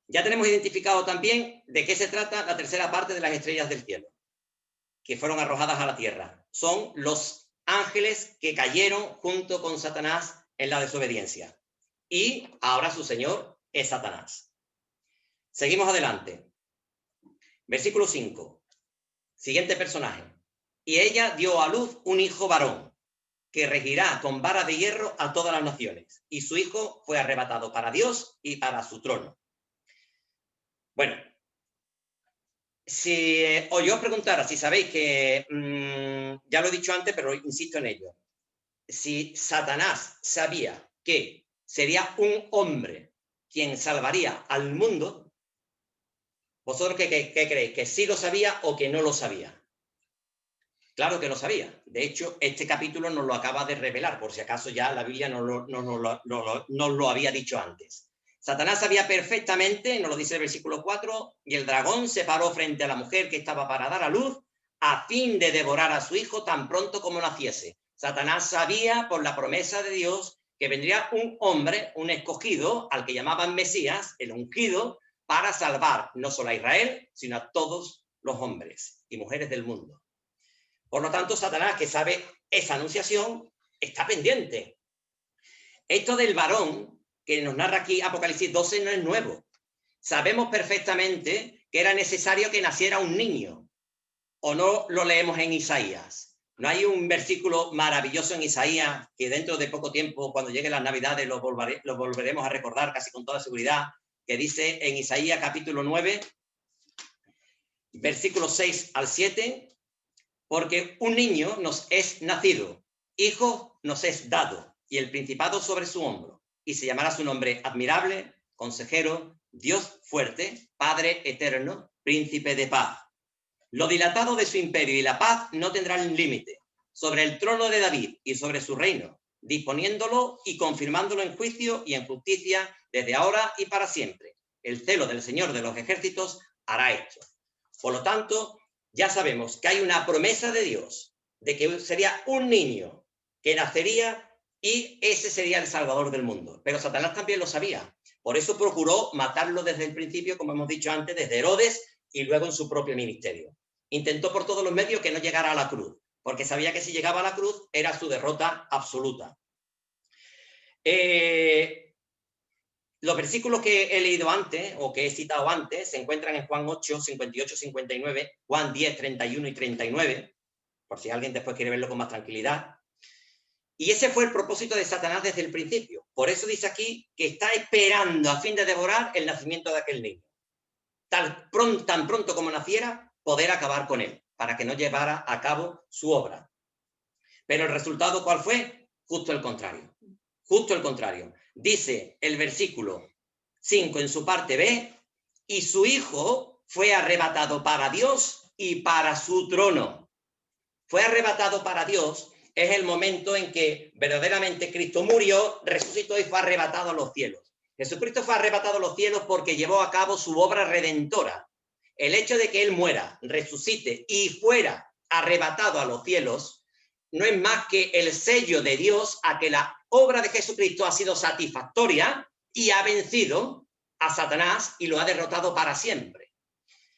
Ya tenemos identificado también de qué se trata la tercera parte de las estrellas del cielo, que fueron arrojadas a la tierra. Son los ángeles que cayeron junto con Satanás en la desobediencia. Y ahora su señor es Satanás. Seguimos adelante. Versículo 5. Siguiente personaje. Y ella dio a luz un hijo varón, que regirá con vara de hierro a todas las naciones. Y su hijo fue arrebatado para Dios y para su trono. Bueno, o yo os preguntara, si sabéis que, ya lo he dicho antes, pero insisto en ello, si Satanás sabía que sería un hombre quien salvaría al mundo, ¿vosotros qué creéis? ¿Que sí lo sabía o que no lo sabía? Claro que lo sabía. De hecho, este capítulo nos lo acaba de revelar, por si acaso ya la Biblia nos lo había dicho antes. Satanás sabía perfectamente, nos lo dice el versículo 4, y el dragón se paró frente a la mujer que estaba para dar a luz a fin de devorar a su hijo tan pronto como naciese. Satanás sabía por la promesa de Dios que vendría un hombre, un escogido, al que llamaban Mesías, el ungido, para salvar no solo a Israel, sino a todos los hombres y mujeres del mundo. Por lo tanto, Satanás, que sabe esa anunciación, está pendiente. Esto del varón que nos narra aquí Apocalipsis 12 no es nuevo. Sabemos perfectamente que era necesario que naciera un niño. ¿O no lo leemos en Isaías? ¿No hay un versículo maravilloso en Isaías que dentro de poco tiempo, cuando lleguen las Navidades, lo volveremos a recordar casi con toda seguridad? Que dice en Isaías capítulo 9, versículos 6 al 7, porque un niño nos es nacido, hijo nos es dado, y el principado sobre su hombro, y se llamará su nombre admirable, consejero, Dios fuerte, Padre eterno, príncipe de paz. Lo dilatado de su imperio y la paz no tendrán límite sobre el trono de David y sobre su reino, disponiéndolo y confirmándolo en juicio y en justicia desde ahora y para siempre. El celo del Señor de los ejércitos hará esto. Por lo tanto, ya sabemos que hay una promesa de Dios de que sería un niño que nacería y ese sería el Salvador del mundo. Pero Satanás también lo sabía. Por eso procuró matarlo desde el principio, como hemos dicho antes, desde Herodes y luego en su propio ministerio. Intentó por todos los medios que no llegara a la cruz, porque sabía que si llegaba a la cruz era su derrota absoluta. Los versículos que he leído antes, o que he citado antes, se encuentran en Juan 8, 58, 59, Juan 10, 31 y 39, por si alguien después quiere verlo con más tranquilidad. Y ese fue el propósito de Satanás desde el principio. Por eso dice aquí que está esperando a fin de devorar el nacimiento de aquel niño. Tan pronto como naciera, poder acabar con él, para que no llevara a cabo su obra. Pero el resultado, ¿cuál fue? Justo el contrario. Justo el contrario. Dice el versículo 5 en su parte B, y su hijo fue arrebatado para Dios y para su trono. Fue arrebatado para Dios es el momento en que verdaderamente Cristo murió, resucitó y fue arrebatado a los cielos. Jesucristo fue arrebatado a los cielos porque llevó a cabo su obra redentora. El hecho de que Él muera, resucite y fuera arrebatado a los cielos no es más que el sello de Dios a que la obra de Jesucristo ha sido satisfactoria y ha vencido a Satanás y lo ha derrotado para siempre.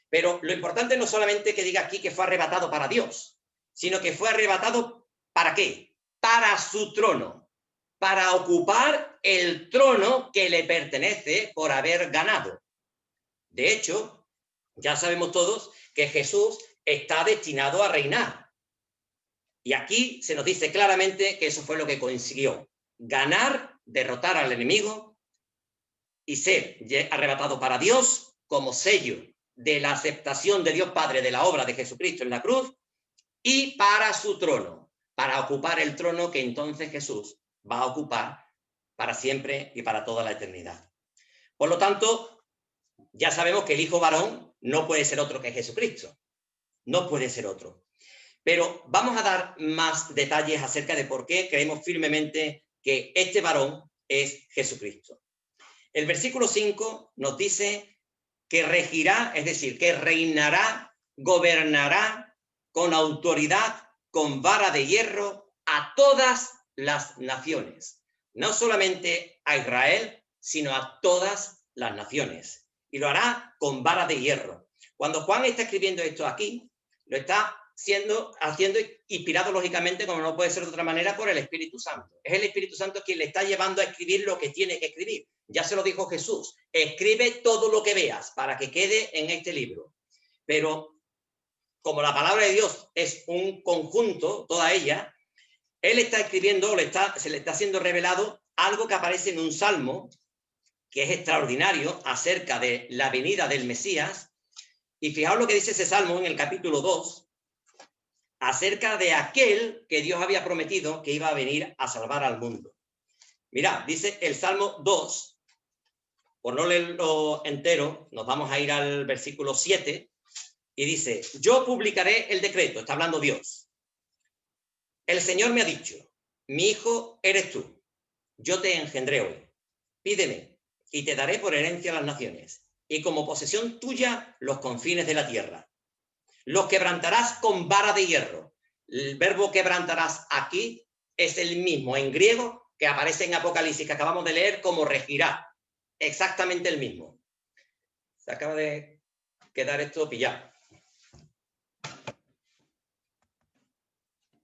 Pero lo importante no solamente que diga aquí que fue arrebatado para Dios, sino que fue arrebatado ¿para qué? Para su trono, para ocupar el trono que le pertenece por haber ganado. De hecho, ya sabemos todos que Jesús está destinado a reinar. Y aquí se nos dice claramente que eso fue lo que consiguió. Ganar, derrotar al enemigo y ser arrebatado para Dios como sello de la aceptación de Dios Padre de la obra de Jesucristo en la cruz y para su trono, para ocupar el trono que entonces Jesús va a ocupar para siempre y para toda la eternidad. Por lo tanto, ya sabemos que el hijo varón no puede ser otro que Jesucristo. No puede ser otro. Pero vamos a dar más detalles acerca de por qué creemos firmemente que este varón es Jesucristo. El versículo 5 nos dice que regirá, es decir, que reinará, gobernará con autoridad, con vara de hierro a todas las naciones. No solamente a Israel, sino a todas las naciones. Y lo hará con vara de hierro. Cuando Juan está escribiendo esto aquí, lo está haciendo inspirado lógicamente, como no puede ser de otra manera, por el Espíritu Santo. Es el Espíritu Santo quien le está llevando a escribir lo que tiene que escribir. Ya se lo dijo Jesús, escribe todo lo que veas para que quede en este libro. Pero como la palabra de Dios es un conjunto, toda ella, él está escribiendo, se le está siendo revelado algo que aparece en un salmo, que es extraordinario, acerca de la venida del Mesías. Y fijaos lo que dice ese salmo en el capítulo 2, acerca de aquel que Dios había prometido que iba a venir a salvar al mundo. Mirad, dice el Salmo 2, por no leerlo entero, nos vamos a ir al versículo 7, y dice, yo publicaré el decreto, está hablando Dios. El Señor me ha dicho, mi hijo eres tú, yo te engendré hoy. Pídeme, y te daré por herencia a las naciones, y como posesión tuya los confines de la tierra. Los quebrantarás con vara de hierro. El verbo quebrantarás aquí es el mismo en griego que aparece en Apocalipsis, que acabamos de leer, como regirá. Exactamente el mismo. Se acaba de quedar esto pillado.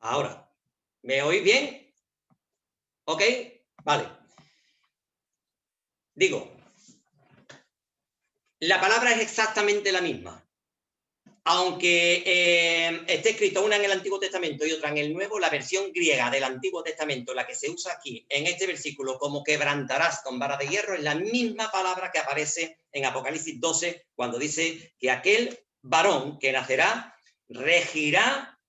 Ahora, ¿me oís bien? ¿Ok? Vale. Digo, la palabra es exactamente la misma. aunque esté escrito una en el Antiguo Testamento y otra en el Nuevo, la versión griega del Antiguo Testamento, la que se usa aquí en este versículo como quebrantarás con vara de hierro, es la misma palabra que aparece en Apocalipsis 12, cuando dice que aquel varón que nacerá regirá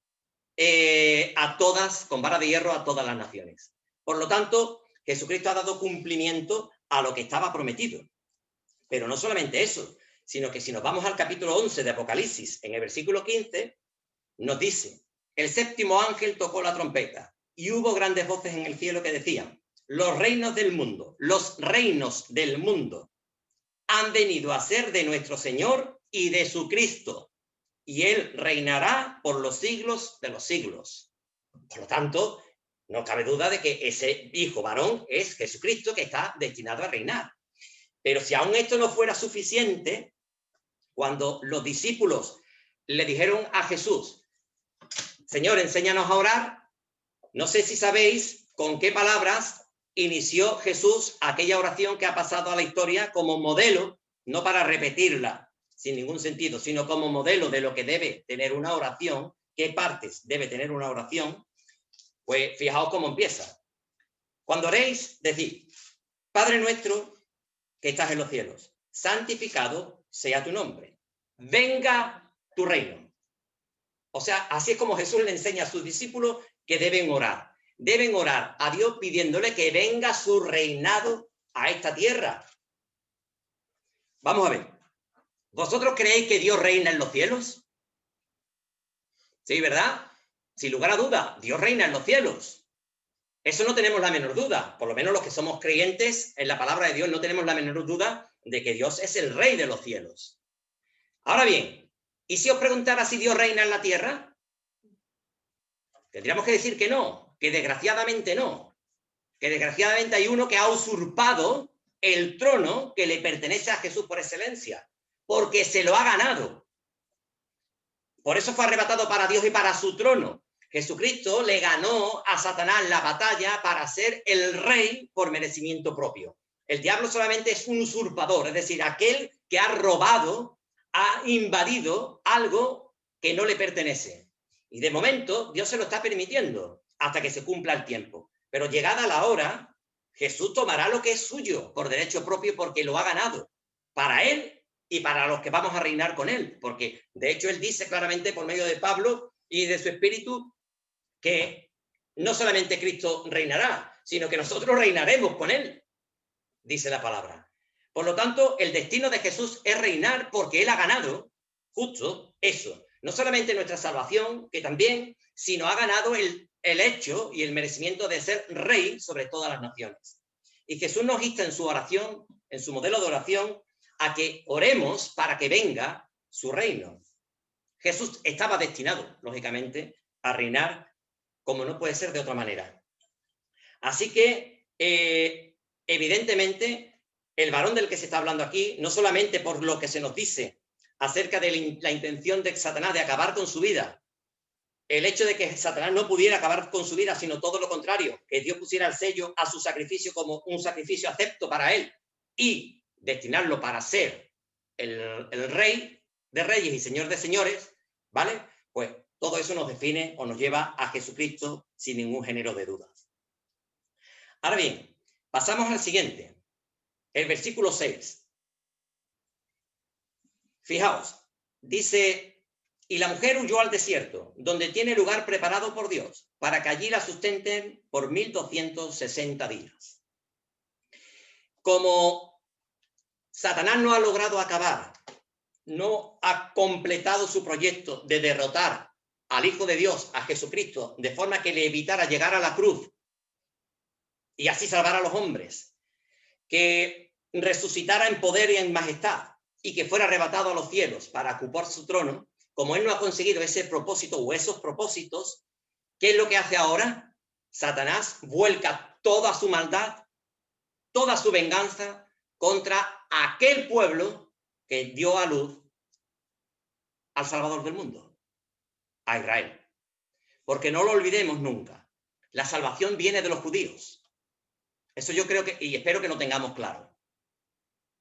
a todas, con vara de hierro, a todas las naciones. Por lo tanto, Jesucristo ha dado cumplimiento a lo que estaba prometido. Pero no solamente eso, sino que si nos vamos al capítulo 11 de Apocalipsis, en el versículo 15, nos dice: el séptimo ángel tocó la trompeta y hubo grandes voces en el cielo que decían: los reinos del mundo han venido a ser de nuestro Señor y de su Cristo, y él reinará por los siglos de los siglos. Por lo tanto, no cabe duda de que ese hijo varón es Jesucristo, que está destinado a reinar. Pero si aún esto no fuera suficiente, cuando los discípulos le dijeron a Jesús: Señor, enséñanos a orar, no sé si sabéis con qué palabras inició Jesús aquella oración que ha pasado a la historia como modelo, no para repetirla sin ningún sentido, sino como modelo de lo que debe tener una oración, qué partes debe tener una oración. Pues fijaos cómo empieza. Cuando oréis, decid: Padre nuestro que estás en los cielos, santificado sea tu nombre, venga tu reino. O sea, así es como Jesús le enseña a sus discípulos que deben orar. Deben orar a Dios pidiéndole que venga su reinado a esta tierra. Vamos a ver. ¿Vosotros creéis que Dios reina en los cielos? Sí, ¿verdad? Sin lugar a duda, Dios reina en los cielos. Eso no tenemos la menor duda. Por lo menos los que somos creyentes en la palabra de Dios no tenemos la menor duda de que Dios es el rey de los cielos. Ahora bien, ¿y si os preguntara si Dios reina en la tierra? Tendríamos que decir que no, que desgraciadamente no. Que desgraciadamente hay uno que ha usurpado el trono que le pertenece a Jesús por excelencia, porque se lo ha ganado. Por eso fue arrebatado para Dios y para su trono. Jesucristo le ganó a Satanás la batalla para ser el rey por merecimiento propio. El diablo solamente es un usurpador, es decir, aquel que ha robado, ha invadido algo que no le pertenece. Y de momento Dios se lo está permitiendo hasta que se cumpla el tiempo. Pero llegada la hora, Jesús tomará lo que es suyo por derecho propio porque lo ha ganado para él y para los que vamos a reinar con él. Porque de hecho él dice claramente por medio de Pablo y de su espíritu que no solamente Cristo reinará, sino que nosotros reinaremos con él, dice la palabra. Por lo tanto, el destino de Jesús es reinar porque él ha ganado justo eso. No solamente nuestra salvación, que también, sino ha ganado el hecho y el merecimiento de ser rey sobre todas las naciones. Y Jesús nos insta en su oración, en su modelo de oración, a que oremos para que venga su reino. Jesús estaba destinado, lógicamente, a reinar como no puede ser de otra manera. Así que, evidentemente, el varón del que se está hablando aquí, no solamente por lo que se nos dice acerca de la intención de Satanás de acabar con su vida, el hecho de que Satanás no pudiera acabar con su vida, sino todo lo contrario, que Dios pusiera el sello a su sacrificio como un sacrificio acepto para él y destinarlo para ser el rey de reyes y señor de señores, ¿vale? Pues todo eso nos define o nos lleva a Jesucristo sin ningún género de dudas. Ahora bien, pasamos al siguiente, el versículo 6. Fijaos, dice: y la mujer huyó al desierto, donde tiene lugar preparado por Dios, para que allí la sustenten por 1260 días. Como Satanás no ha logrado acabar, no ha completado su proyecto de derrotar al Hijo de Dios, a Jesucristo, de forma que le evitara llegar a la cruz y así salvar a los hombres, que resucitara en poder y en majestad y que fuera arrebatado a los cielos para ocupar su trono, como él no ha conseguido ese propósito o esos propósitos, ¿qué es lo que hace ahora? Satanás vuelca toda su maldad, toda su venganza contra aquel pueblo que dio a luz al Salvador del mundo, a Israel. Porque no lo olvidemos nunca, la salvación viene de los judíos. Eso yo creo que, y espero que lo tengamos claro.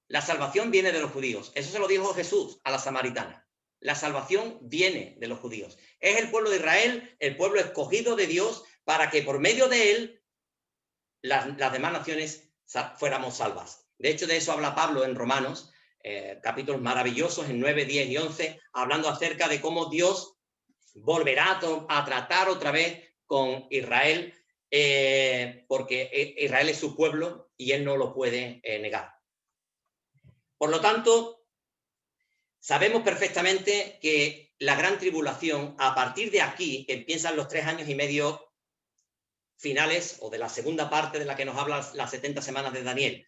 La salvación viene de los judíos. Eso se lo dijo Jesús a la samaritana. La salvación viene de los judíos. Es el pueblo de Israel, el pueblo escogido de Dios, para que por medio de él las demás naciones fuéramos salvas. De hecho, de eso habla Pablo en Romanos, capítulos maravillosos en 9, 10 y 11, hablando acerca de cómo Dios volverá a tratar otra vez con Israel, porque Israel es su pueblo y él no lo puede negar. Por lo tanto, sabemos perfectamente que la gran tribulación, a partir de aquí, empiezan los 3 años y medio finales, o de la segunda parte de la que nos hablan las 70 semanas de Daniel,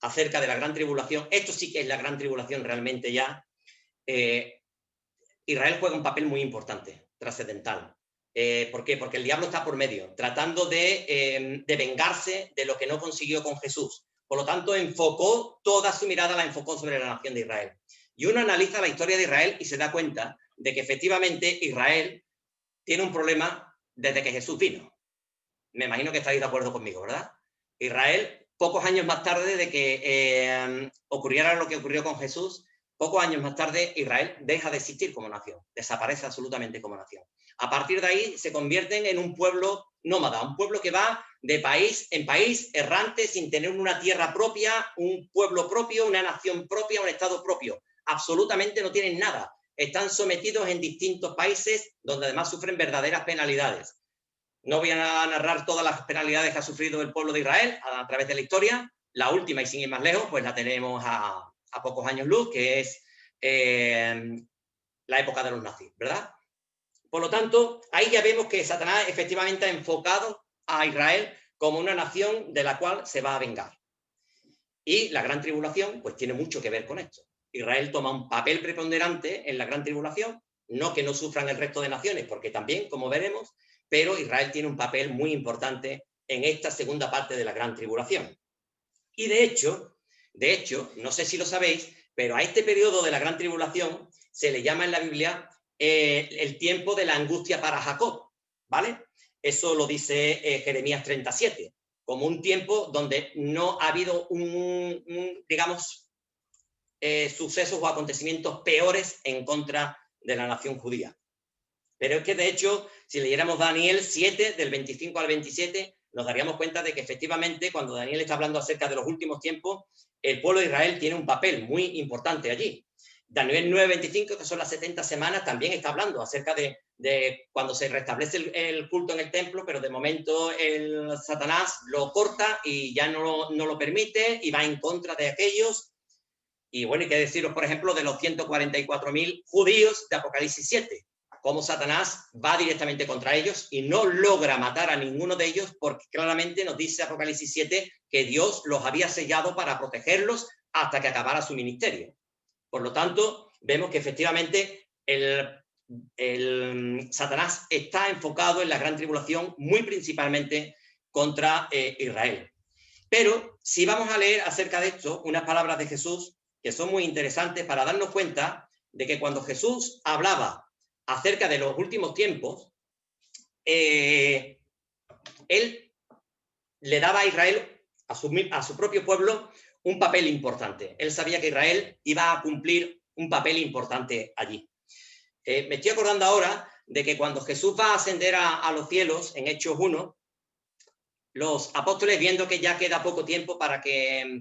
acerca de la gran tribulación. Esto sí que es la gran tribulación realmente ya. Israel juega un papel muy importante, trascendental. ¿Por qué? Porque el diablo está por medio, tratando de vengarse de lo que no consiguió con Jesús. Por lo tanto, enfocó toda su mirada, la enfocó sobre la nación de Israel. Y uno analiza la historia de Israel y se da cuenta de que efectivamente Israel tiene un problema desde que Jesús vino. Me imagino que estáis de acuerdo conmigo, ¿verdad? Israel, pocos años más tarde de que ocurriera lo que ocurrió con Jesús, pocos años más tarde Israel deja de existir como nación, desaparece absolutamente como nación. A partir de ahí se convierten en un pueblo nómada, un pueblo que va de país en país, errante, sin tener una tierra propia, un pueblo propio, una nación propia, un estado propio. Absolutamente no tienen nada. Están sometidos en distintos países donde además sufren verdaderas penalidades. No voy a narrar todas las penalidades que ha sufrido el pueblo de Israel a través de la historia. La última, y sin ir más lejos, pues la tenemos a pocos años luz, que es la época de los nazis, ¿verdad? Por lo tanto, ahí ya vemos que Satanás efectivamente ha enfocado a Israel como una nación de la cual se va a vengar. Y la gran tribulación, pues tiene mucho que ver con esto. Israel toma un papel preponderante en la gran tribulación, no que no sufran el resto de naciones, porque también, como veremos, pero Israel tiene un papel muy importante en esta segunda parte de la gran tribulación. Y de hecho, no sé si lo sabéis, pero a este periodo de la gran tribulación se le llama en la Biblia el tiempo de la angustia para Jacob, ¿vale? Eso lo dice Jeremías 37, como un tiempo donde no ha habido digamos, sucesos o acontecimientos peores en contra de la nación judía. Pero es que, de hecho, si leyéramos Daniel 7, del 25 al 27, nos daríamos cuenta de que efectivamente, cuando Daniel está hablando acerca de los últimos tiempos, el pueblo de Israel tiene un papel muy importante allí. Daniel 9, 25, que son las 70 semanas, también está hablando acerca de cuando se restablece el culto en el templo, pero de momento el Satanás lo corta y ya no lo permite y va en contra de aquellos. Y bueno, hay que deciros, por ejemplo, de los 144.000 judíos de Apocalipsis 7. Cómo Satanás va directamente contra ellos y no logra matar a ninguno de ellos, porque claramente nos dice Apocalipsis 7 que Dios los había sellado para protegerlos hasta que acabara su ministerio. Por lo tanto, vemos que efectivamente el Satanás está enfocado en la gran tribulación, muy principalmente contra Israel. Pero si vamos a leer acerca de esto, unas palabras de Jesús que son muy interesantes para darnos cuenta de que cuando Jesús hablaba acerca de los últimos tiempos, él le daba a Israel, a su propio pueblo, un papel importante. Él sabía que Israel iba a cumplir un papel importante allí. Me estoy acordando ahora de que cuando Jesús va a ascender a los cielos, en Hechos 1, los apóstoles, viendo que ya queda poco tiempo para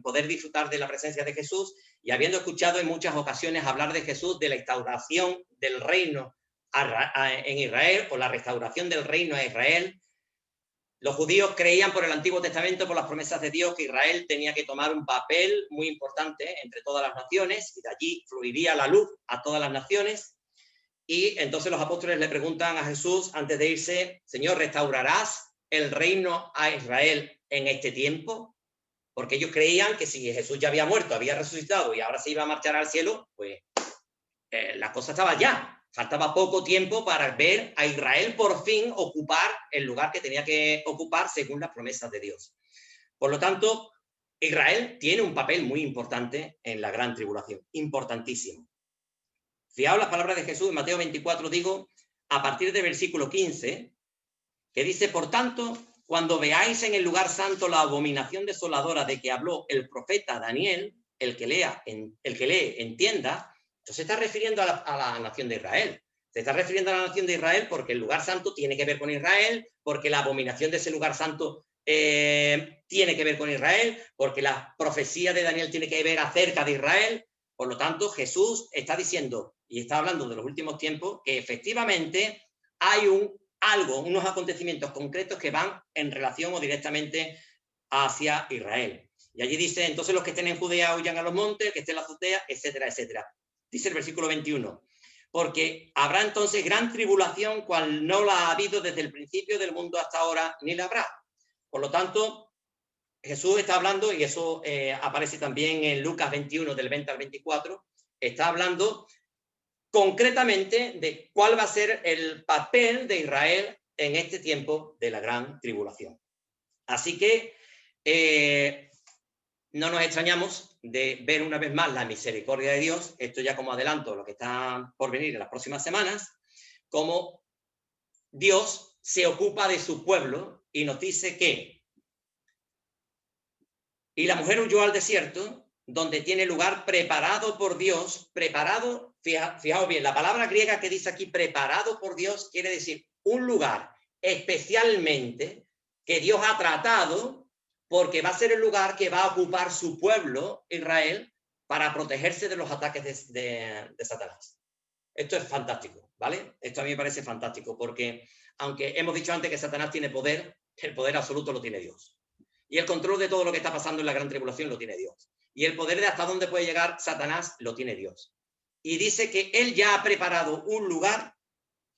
poder disfrutar de la presencia de Jesús, y habiendo escuchado en muchas ocasiones hablar de Jesús, de la instauración del reino en Israel, o la restauración del reino a Israel, los judíos creían por el Antiguo Testamento, por las promesas de Dios, que Israel tenía que tomar un papel muy importante entre todas las naciones, y de allí fluiría la luz a todas las naciones. Y entonces los apóstoles le preguntan a Jesús antes de irse: Señor, ¿restaurarás el reino a Israel en este tiempo? Porque ellos creían que si Jesús ya había muerto, había resucitado y ahora se iba a marchar al cielo, pues la cosa estaba ya. Faltaba poco tiempo para ver a Israel por fin ocupar el lugar que tenía que ocupar según las promesas de Dios. Por lo tanto, Israel tiene un papel muy importante en la gran tribulación, importantísimo. Fijaos las palabras de Jesús en Mateo 24, digo, a partir del versículo 15, que dice: por tanto, cuando veáis en el lugar santo la abominación desoladora de que habló el profeta Daniel, el que lee entienda, Entonces se está refiriendo a la nación de Israel. Se está refiriendo a la nación de Israel porque el lugar santo tiene que ver con Israel, porque la abominación de ese lugar santo tiene que ver con Israel, porque la profecía de Daniel tiene que ver acerca de Israel. Por lo tanto, Jesús está diciendo, y está hablando de los últimos tiempos, que efectivamente hay unos acontecimientos concretos que van en relación o directamente hacia Israel. Y allí dice, entonces los que estén en Judea huyan a los montes, el que esté en la azotea, etcétera, etcétera. Dice el versículo 21, porque habrá entonces gran tribulación, cual no la ha habido desde el principio del mundo hasta ahora, ni la habrá. Por lo tanto, Jesús está hablando, y eso aparece también en Lucas 21, del 20 al 24, está hablando concretamente de cuál va a ser el papel de Israel en este tiempo de la gran tribulación. Así que no nos extrañamos de ver una vez más la misericordia de Dios, esto ya como adelanto lo que está por venir en las próximas semanas, como Dios se ocupa de su pueblo y nos dice que y la mujer huyó al desierto, donde tiene lugar preparado por Dios, preparado, fijaos bien, la palabra griega que dice aquí preparado por Dios quiere decir un lugar especialmente que Dios ha tratado porque va a ser el lugar que va a ocupar su pueblo, Israel, para protegerse de los ataques de Satanás. Esto es fantástico, ¿vale? Esto a mí me parece fantástico porque, aunque hemos dicho antes que Satanás tiene poder, el poder absoluto lo tiene Dios. Y el control de todo lo que está pasando en la gran tribulación lo tiene Dios. Y el poder de hasta dónde puede llegar Satanás lo tiene Dios. Y dice que Él ya ha preparado un lugar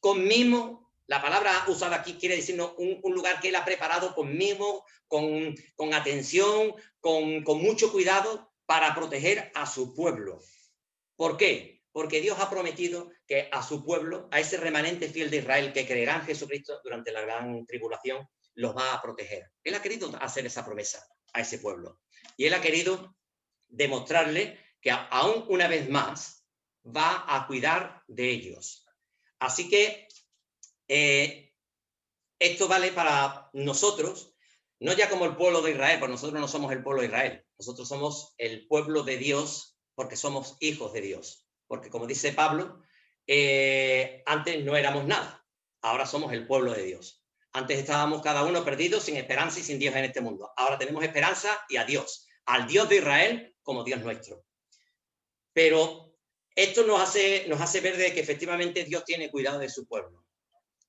con mimo. La palabra usada aquí quiere decir un lugar que Él ha preparado con mimo, con atención, con mucho cuidado para proteger a su pueblo. ¿Por qué? Porque Dios ha prometido que a su pueblo, a ese remanente fiel de Israel que creerá en Jesucristo durante la gran tribulación, los va a proteger. Él ha querido hacer esa promesa a ese pueblo. Y Él ha querido demostrarle que aún una vez más va a cuidar de ellos. Así que esto vale para nosotros, no ya como el pueblo de Israel, porque nosotros no somos el pueblo de Israel. Nosotros somos el pueblo de Dios porque somos hijos de Dios. Porque como dice Pablo, antes no éramos nada. Ahora somos el pueblo de Dios. Antes estábamos cada uno perdidos, sin esperanza y sin Dios en este mundo. Ahora tenemos esperanza y a Dios, al Dios de Israel como Dios nuestro. Pero esto nos hace ver de que efectivamente Dios tiene cuidado de su pueblo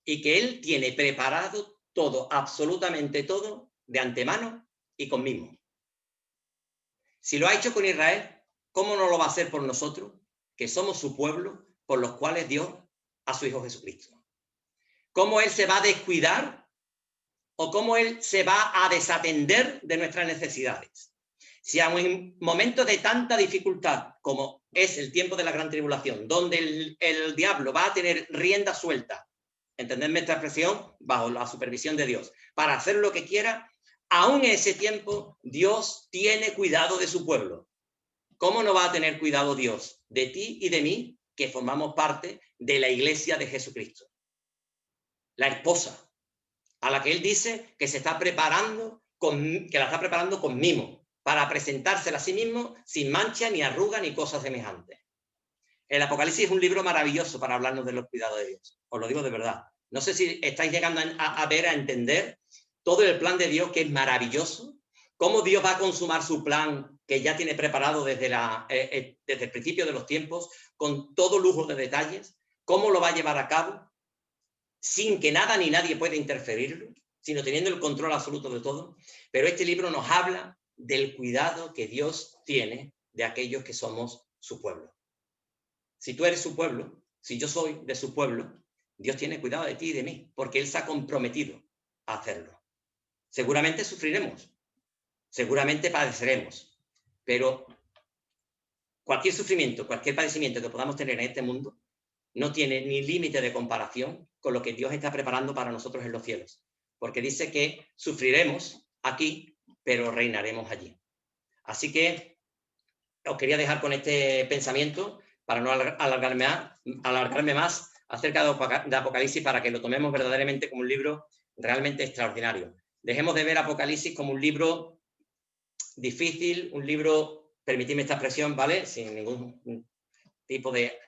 y que Él tiene preparado todo, absolutamente todo, de antemano y con mimo. Si lo ha hecho con Israel, ¿cómo no lo va a hacer por nosotros, que somos su pueblo, por los cuales dio a su Hijo Jesucristo? ¿Cómo Él se va a descuidar o cómo Él se va a desatender de nuestras necesidades? Si aun en momentos de tanta dificultad como es el tiempo de la gran tribulación, donde el diablo va a tener rienda suelta, entendedme esta expresión, bajo la supervisión de Dios, para hacer lo que quiera, aún en ese tiempo Dios tiene cuidado de su pueblo. ¿Cómo no va a tener cuidado Dios de ti y de mí, que formamos parte de la iglesia de Jesucristo? La esposa, a la que Él dice que se está preparando, que la está preparando con mimo, para presentársela a sí mismo sin mancha, ni arruga, ni cosas semejantes. El Apocalipsis es un libro maravilloso para hablarnos de los cuidados de Dios. Os lo digo de verdad. No sé si estáis llegando a ver, a entender todo el plan de Dios, que es maravilloso, cómo Dios va a consumar su plan que ya tiene preparado desde el principio de los tiempos, con todo lujo de detalles, cómo lo va a llevar a cabo, sin que nada ni nadie pueda interferirlo, sino teniendo el control absoluto de todo. Pero este libro nos habla del cuidado que Dios tiene de aquellos que somos su pueblo. Si tú eres su pueblo, si yo soy de su pueblo, Dios tiene cuidado de ti y de mí, porque Él se ha comprometido a hacerlo. Seguramente sufriremos, seguramente padeceremos, pero cualquier sufrimiento, cualquier padecimiento que podamos tener en este mundo no tiene ni límite de comparación con lo que Dios está preparando para nosotros en los cielos, porque dice que sufriremos aquí, pero reinaremos allí. Así que os quería dejar con este pensamiento para no alargarme más acerca de Apocalipsis, para que lo tomemos verdaderamente como un libro realmente extraordinario. Dejemos de ver Apocalipsis como un libro difícil, un libro, permitidme esta expresión, ¿vale? tipo de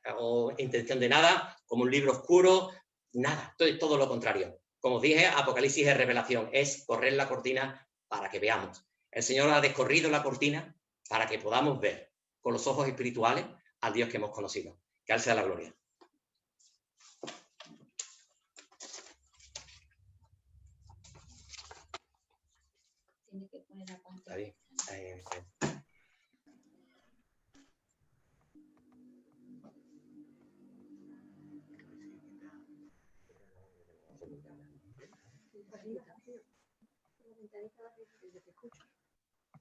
intención de nada, como un libro oscuro, nada, todo lo contrario. Como os dije, Apocalipsis es revelación, es correr la cortina para que veamos. El Señor ha descorrido la cortina para que podamos ver con los ojos espirituales al Dios que hemos conocido. Que a Él sea la gloria. Tiene que poner la pantalla. Ahí.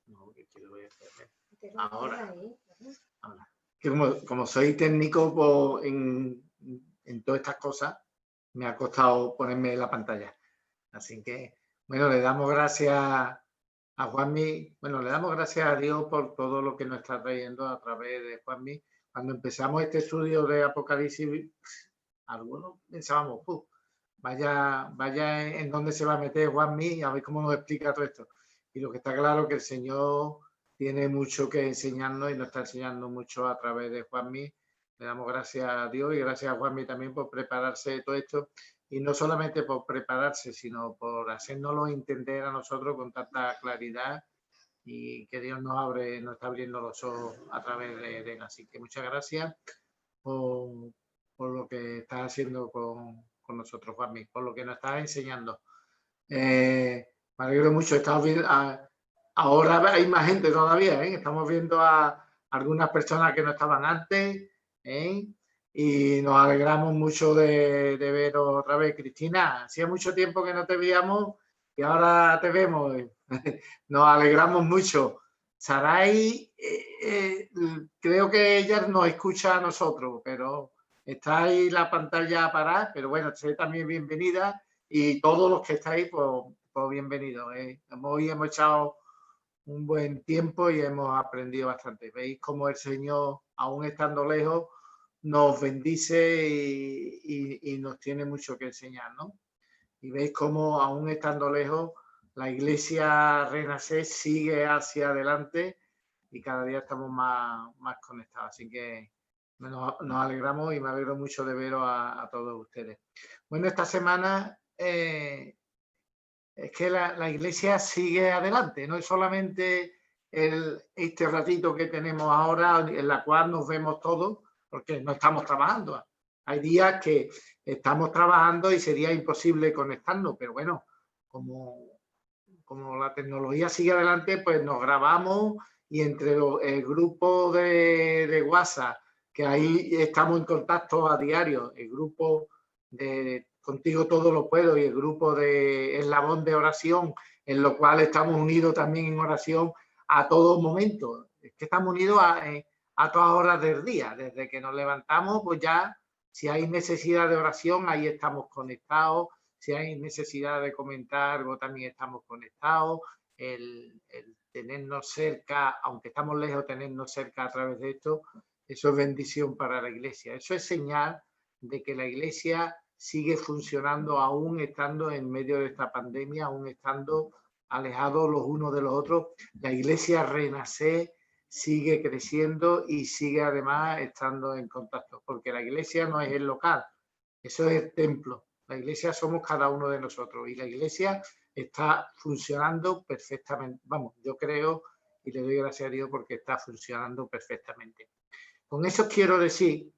No, que quiero ver. Ahora. Que como soy técnico pues, en todas estas cosas, me ha costado ponerme la pantalla. Así que, bueno, le damos gracias a Juanmi, bueno, le damos gracias a Dios por todo lo que nos está trayendo a través de Juanmi. Cuando empezamos este estudio de Apocalipsis, algunos pensábamos, vaya en dónde se va a meter Juanmi, a ver cómo nos explica todo esto. Y lo que está claro es que el Señor tiene mucho que enseñarnos y nos está enseñando mucho a través de Juanmi. Le damos gracias a Dios y gracias a Juanmi también por prepararse de todo esto. Y no solamente por prepararse, sino por hacérnoslo entender a nosotros con tanta claridad y que Dios nos está abriendo los ojos a través de él. Así que muchas gracias por lo que estás haciendo con nosotros, Juanmi, por lo que nos estás enseñando. Me alegro mucho. Estamos viendo, ahora hay más gente todavía, ¿eh? Estamos viendo a algunas personas que no estaban antes, ¿eh? Y nos alegramos mucho de ver otra vez. Cristina, hacía mucho tiempo que no te veíamos y ahora te vemos. Nos alegramos mucho. Sarai, creo que ella nos escucha a nosotros, pero está ahí la pantalla parada, pero bueno, sé también bienvenida y todos los que estáis, pues bienvenidos. Hoy hemos echado un buen tiempo y hemos aprendido bastante. Veis cómo el Señor, aún estando lejos, nos bendice y nos tiene mucho que enseñar, ¿no? Y veis cómo, aún estando lejos, la Iglesia Renacer sigue hacia adelante y cada día estamos más conectados. Así que nos alegramos y me alegro mucho de veros a todos ustedes. Bueno, esta semana es que la Iglesia sigue adelante, no es solamente este ratito que tenemos ahora en la cual nos vemos todos, porque no estamos trabajando. Hay días que estamos trabajando y sería imposible conectarnos, pero bueno, como la tecnología sigue adelante, pues nos grabamos y entre el grupo de WhatsApp, que ahí estamos en contacto a diario, el grupo de Contigo Todo Lo Puedo y el grupo de Eslabón de Oración, en lo cual estamos unidos también en oración a todo momento. Es que estamos unidos a todas horas del día. Desde que nos levantamos, pues ya, si hay necesidad de oración, ahí estamos conectados. Si hay necesidad de comentar algo, también estamos conectados. El tenernos cerca, aunque estamos lejos, tenernos cerca a través de esto, eso es bendición para la Iglesia. Eso es señal de que la Iglesia sigue funcionando aún estando en medio de esta pandemia, aún estando alejados los unos de los otros. La Iglesia Renacer sigue creciendo y sigue además estando en contacto, porque la Iglesia no es el local, eso es el templo. La Iglesia somos cada uno de nosotros y la Iglesia está funcionando perfectamente. Vamos, yo creo y le doy gracias a Dios porque está funcionando perfectamente. Con eso quiero decir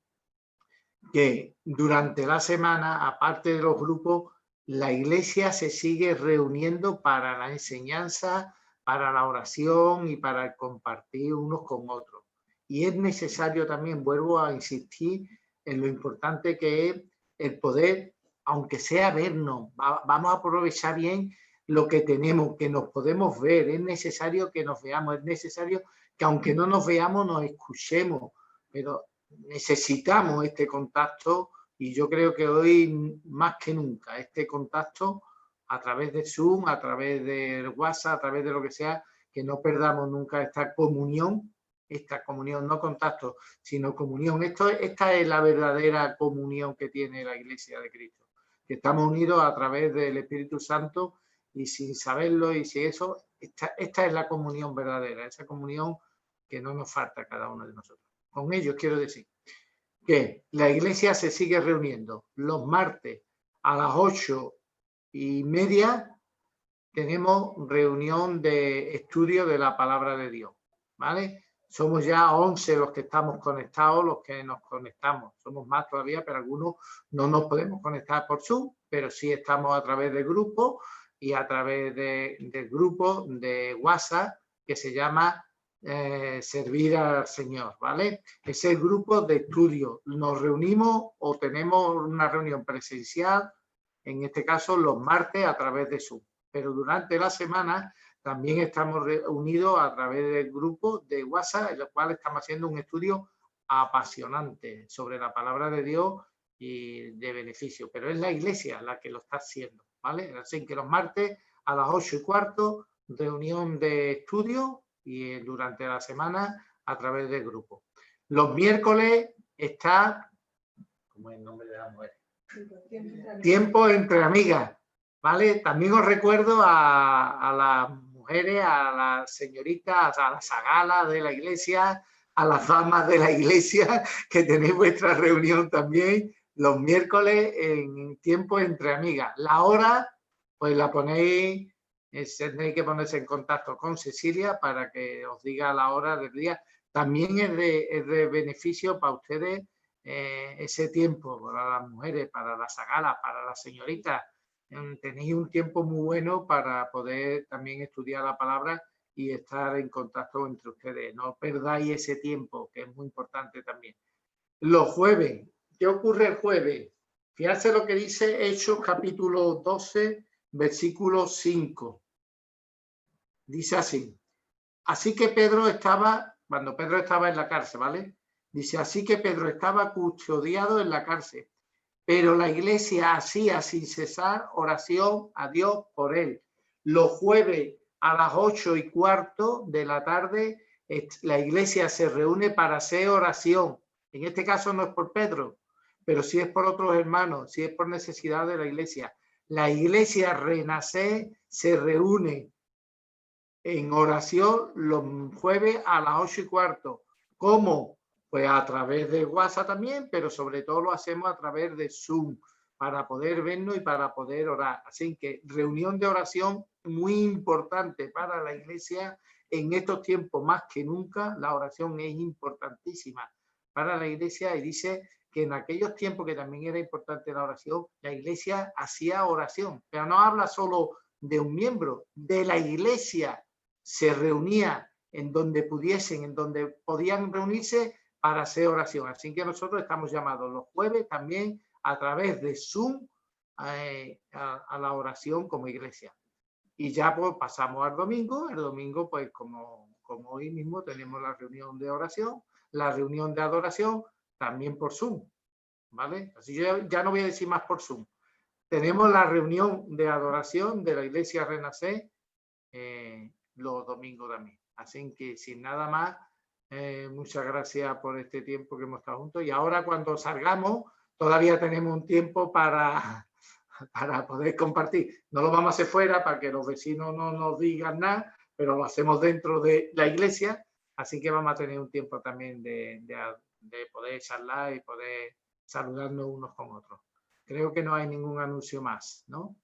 que durante la semana, aparte de los grupos, la Iglesia se sigue reuniendo para la enseñanza, para la oración y para el compartir unos con otros. Y es necesario también, vuelvo a insistir en lo importante que es el poder, aunque sea vernos, vamos a aprovechar bien lo que tenemos, que nos podemos ver, es necesario que nos veamos, es necesario que aunque no nos veamos, nos escuchemos, pero necesitamos este contacto y yo creo que hoy más que nunca este contacto a través de Zoom, a través de WhatsApp, a través de lo que sea, que no perdamos nunca esta comunión, no contacto, sino comunión. Esta es la verdadera comunión que tiene la Iglesia de Cristo, que estamos unidos a través del Espíritu Santo y sin saberlo y si eso, esta es la comunión verdadera, esa comunión que no nos falta a cada uno de nosotros. Con ellos quiero decir. que la iglesia se sigue reuniendo. Los martes a las 8:30 tenemos reunión de estudio de la palabra de Dios, ¿vale? Somos ya 11 los que estamos conectados, los que nos conectamos. Somos más todavía, pero algunos no nos podemos conectar por Zoom, pero sí estamos a través de grupos y a través del grupo de WhatsApp que se llama Servir al Señor, ¿vale? Es el grupo de estudio. Nos reunimos o tenemos una reunión presencial, en este caso los martes a través de Zoom. Pero durante la semana también estamos reunidos a través del grupo de WhatsApp, en el cual estamos haciendo un estudio apasionante sobre la palabra de Dios y de beneficio. Pero es la iglesia la que lo está haciendo, ¿vale? Así que los martes a las 8:15, reunión de estudio y durante la semana a través del grupo. Los miércoles está, ¿cómo es el nombre de la mujer? Tiempo entre amigas, ¿vale? También os recuerdo a las mujeres, a las señoritas, a las zagalas de la iglesia, a las damas de la iglesia, que tenéis vuestra reunión también los miércoles en tiempo entre amigas. La hora, pues la ponéis, tenéis que ponerse en contacto con Cecilia para que os diga la hora del día. También es de beneficio para ustedes ese tiempo, para las mujeres, para las zagalas, para las señoritas. Tenéis un tiempo muy bueno para poder también estudiar la palabra y estar en contacto entre ustedes. No perdáis ese tiempo, que es muy importante también. Los jueves, ¿qué ocurre el jueves? Fíjense lo que dice Hechos capítulo 12, versículo 5. Dice así. Así que Pedro estaba, cuando Pedro estaba en la cárcel, ¿vale? Dice, así que Pedro estaba custodiado en la cárcel, pero la iglesia hacía sin cesar oración a Dios por él. Los jueves a las 8:15 de la tarde, la iglesia se reúne para hacer oración. En este caso no es por Pedro, pero sí es por otros hermanos, sí es por necesidad de la iglesia. La iglesia Renacer se reúne en oración los jueves a las 8:15. ¿Cómo? Pues a través de WhatsApp también, pero sobre todo lo hacemos a través de Zoom para poder vernos y para poder orar. Así que reunión de oración muy importante para la iglesia en estos tiempos más que nunca. La oración es importantísima para la iglesia y dice que en aquellos tiempos que también era importante la oración, la iglesia hacía oración, pero no habla solo de un miembro, de la iglesia se reunía en donde pudiesen, en donde podían reunirse para hacer oración. Así que nosotros estamos llamados los jueves también a través de Zoom a la oración como iglesia. Y ya pues pasamos al domingo. El domingo pues como hoy mismo tenemos la reunión de oración, la reunión de adoración también por Zoom, ¿vale? Así yo ya no voy a decir más por Zoom. Tenemos la reunión de adoración de la iglesia Renacer los domingos también. Así que sin nada más, muchas gracias por este tiempo que hemos estado juntos. Y ahora cuando salgamos, todavía tenemos un tiempo para poder compartir. No lo vamos a hacer fuera para que los vecinos no nos digan nada, pero lo hacemos dentro de la iglesia. Así que vamos a tener un tiempo también de poder charlar y poder saludarnos unos con otros. Creo que no hay ningún anuncio más, ¿no?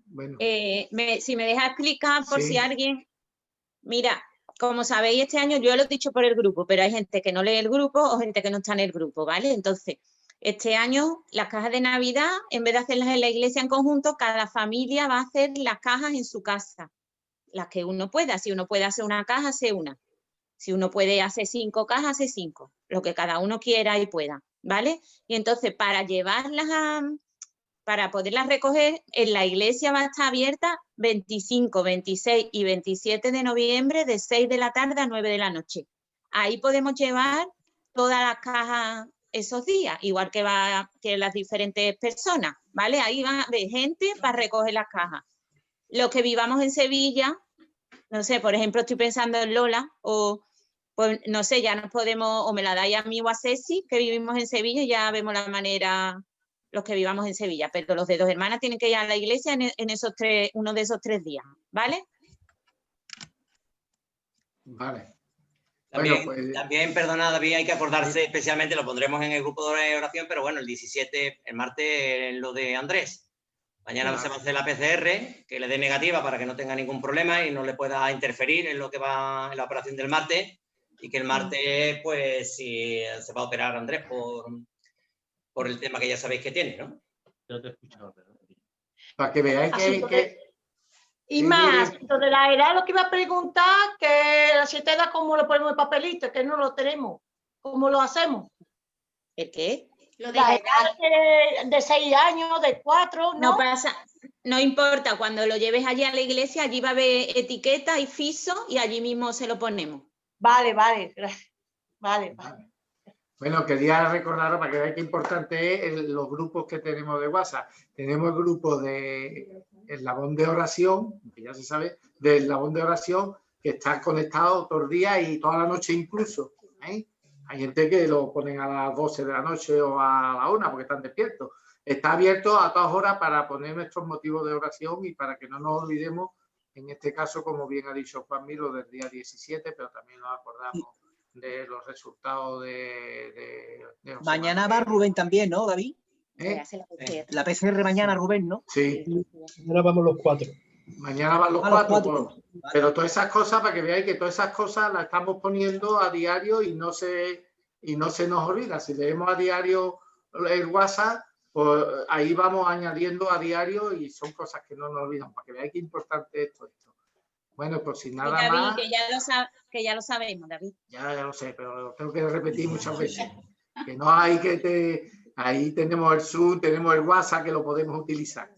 Bueno. Si me deja explicar por Sí. si alguien... Mira, como sabéis, este año yo lo he dicho por el grupo, pero hay gente que no lee el grupo o gente que no está en el grupo, ¿vale? Entonces, este año las cajas de Navidad, en vez de hacerlas en la iglesia en conjunto, cada familia va a hacer las cajas en su casa, las que uno pueda. Si uno puede hacer una caja, hace una. Si uno puede hacer 5 cajas, hace 5. Lo que cada uno quiera y pueda, ¿vale? Y entonces, para llevarlas para poderlas recoger, en la iglesia va a estar abierta 25, 26 y 27 de noviembre de 6 de la tarde a 9 de la noche. Ahí podemos llevar todas las cajas esos días, igual que las diferentes personas, ¿vale? Ahí va a haber gente para recoger las cajas. Los que vivamos en Sevilla, no sé, por ejemplo, estoy pensando en Lola, o pues no sé, ya nos podemos, o me la dais a mí o a Ceci, que vivimos en Sevilla, y ya vemos la manera, los que vivamos en Sevilla, pero los de Dos Hermanas tienen que ir a la iglesia en esos uno de esos 3 días, ¿vale? Vale. También, Bueno, pues- también, perdona, David, hay que acordarse especialmente, lo pondremos en el grupo de oración, pero bueno, el 17, el martes, lo de Andrés. Mañana Claro. se va a hacer la PCR, que le dé negativa para que no tenga ningún problema y no le pueda interferir en lo que va en la operación del martes. Y que el martes, pues, si se va a operar Andrés por el tema que ya sabéis que tiene, ¿no? Yo te he escuchado, pero... Para que veáis Asunto que Y Sí, más, dime. asunto de la edad, lo que iba a preguntar, que la siete edad, ¿cómo lo ponemos en papelito? Que no lo tenemos. ¿Cómo lo hacemos? ¿El qué? Lo de La la edad de 6 años, de 4, No ¿no? pasa, no importa, cuando lo lleves allí a la iglesia, allí va a haber etiqueta y fiso y allí mismo se lo ponemos. Vale, vale, gracias. Vale, vale. Bueno, quería recordaros para que veáis qué importante es los grupos que tenemos de WhatsApp. Tenemos el grupo de Eslabón de Oración, que ya se sabe, del Eslabón de Oración, que está conectado todo el día y toda la noche incluso. ¿Eh? Hay gente que lo ponen a las 12 de la noche o a la 1 porque están despiertos. Está abierto a todas horas para poner nuestros motivos de oración y para que no nos olvidemos, en este caso, como bien ha dicho Juan Milo, del día 17, pero también nos acordamos de los resultados de José Mañana va Manuel. Rubén también, ¿no, David? ¿Eh? Hace la PCR. La PCR mañana, Rubén, ¿no? Sí, Ahora vamos los 4. mañana van los A los cuatro. cuatro. Pues, pero todas esas cosas, para que veáis que todas esas cosas las estamos poniendo a diario y no se nos olvida. Si leemos a diario el WhatsApp, pues ahí vamos añadiendo a diario y son cosas que no nos olvidan, para que veáis qué importante es esto. Bueno, pues sin Y nada David, más, que ya lo sabemos, David. ya lo sé, pero lo tengo que repetir muchas veces. Que no hay ahí tenemos el Zoom, tenemos el WhatsApp que lo podemos utilizar.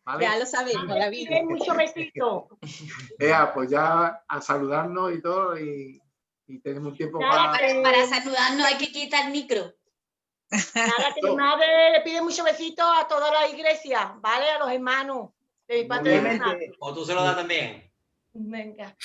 ¿Vale? Ya lo sabemos, David. Muchos besitos. Pues ya a saludarnos y todo y tenemos un tiempo Nada, Para saludarnos hay que quitar el micro. Nada, que mi madre le pide muchos besitos a toda la iglesia, ¿vale? A los hermanos de mi Muy padre. bien. O tú se lo das también. Venga.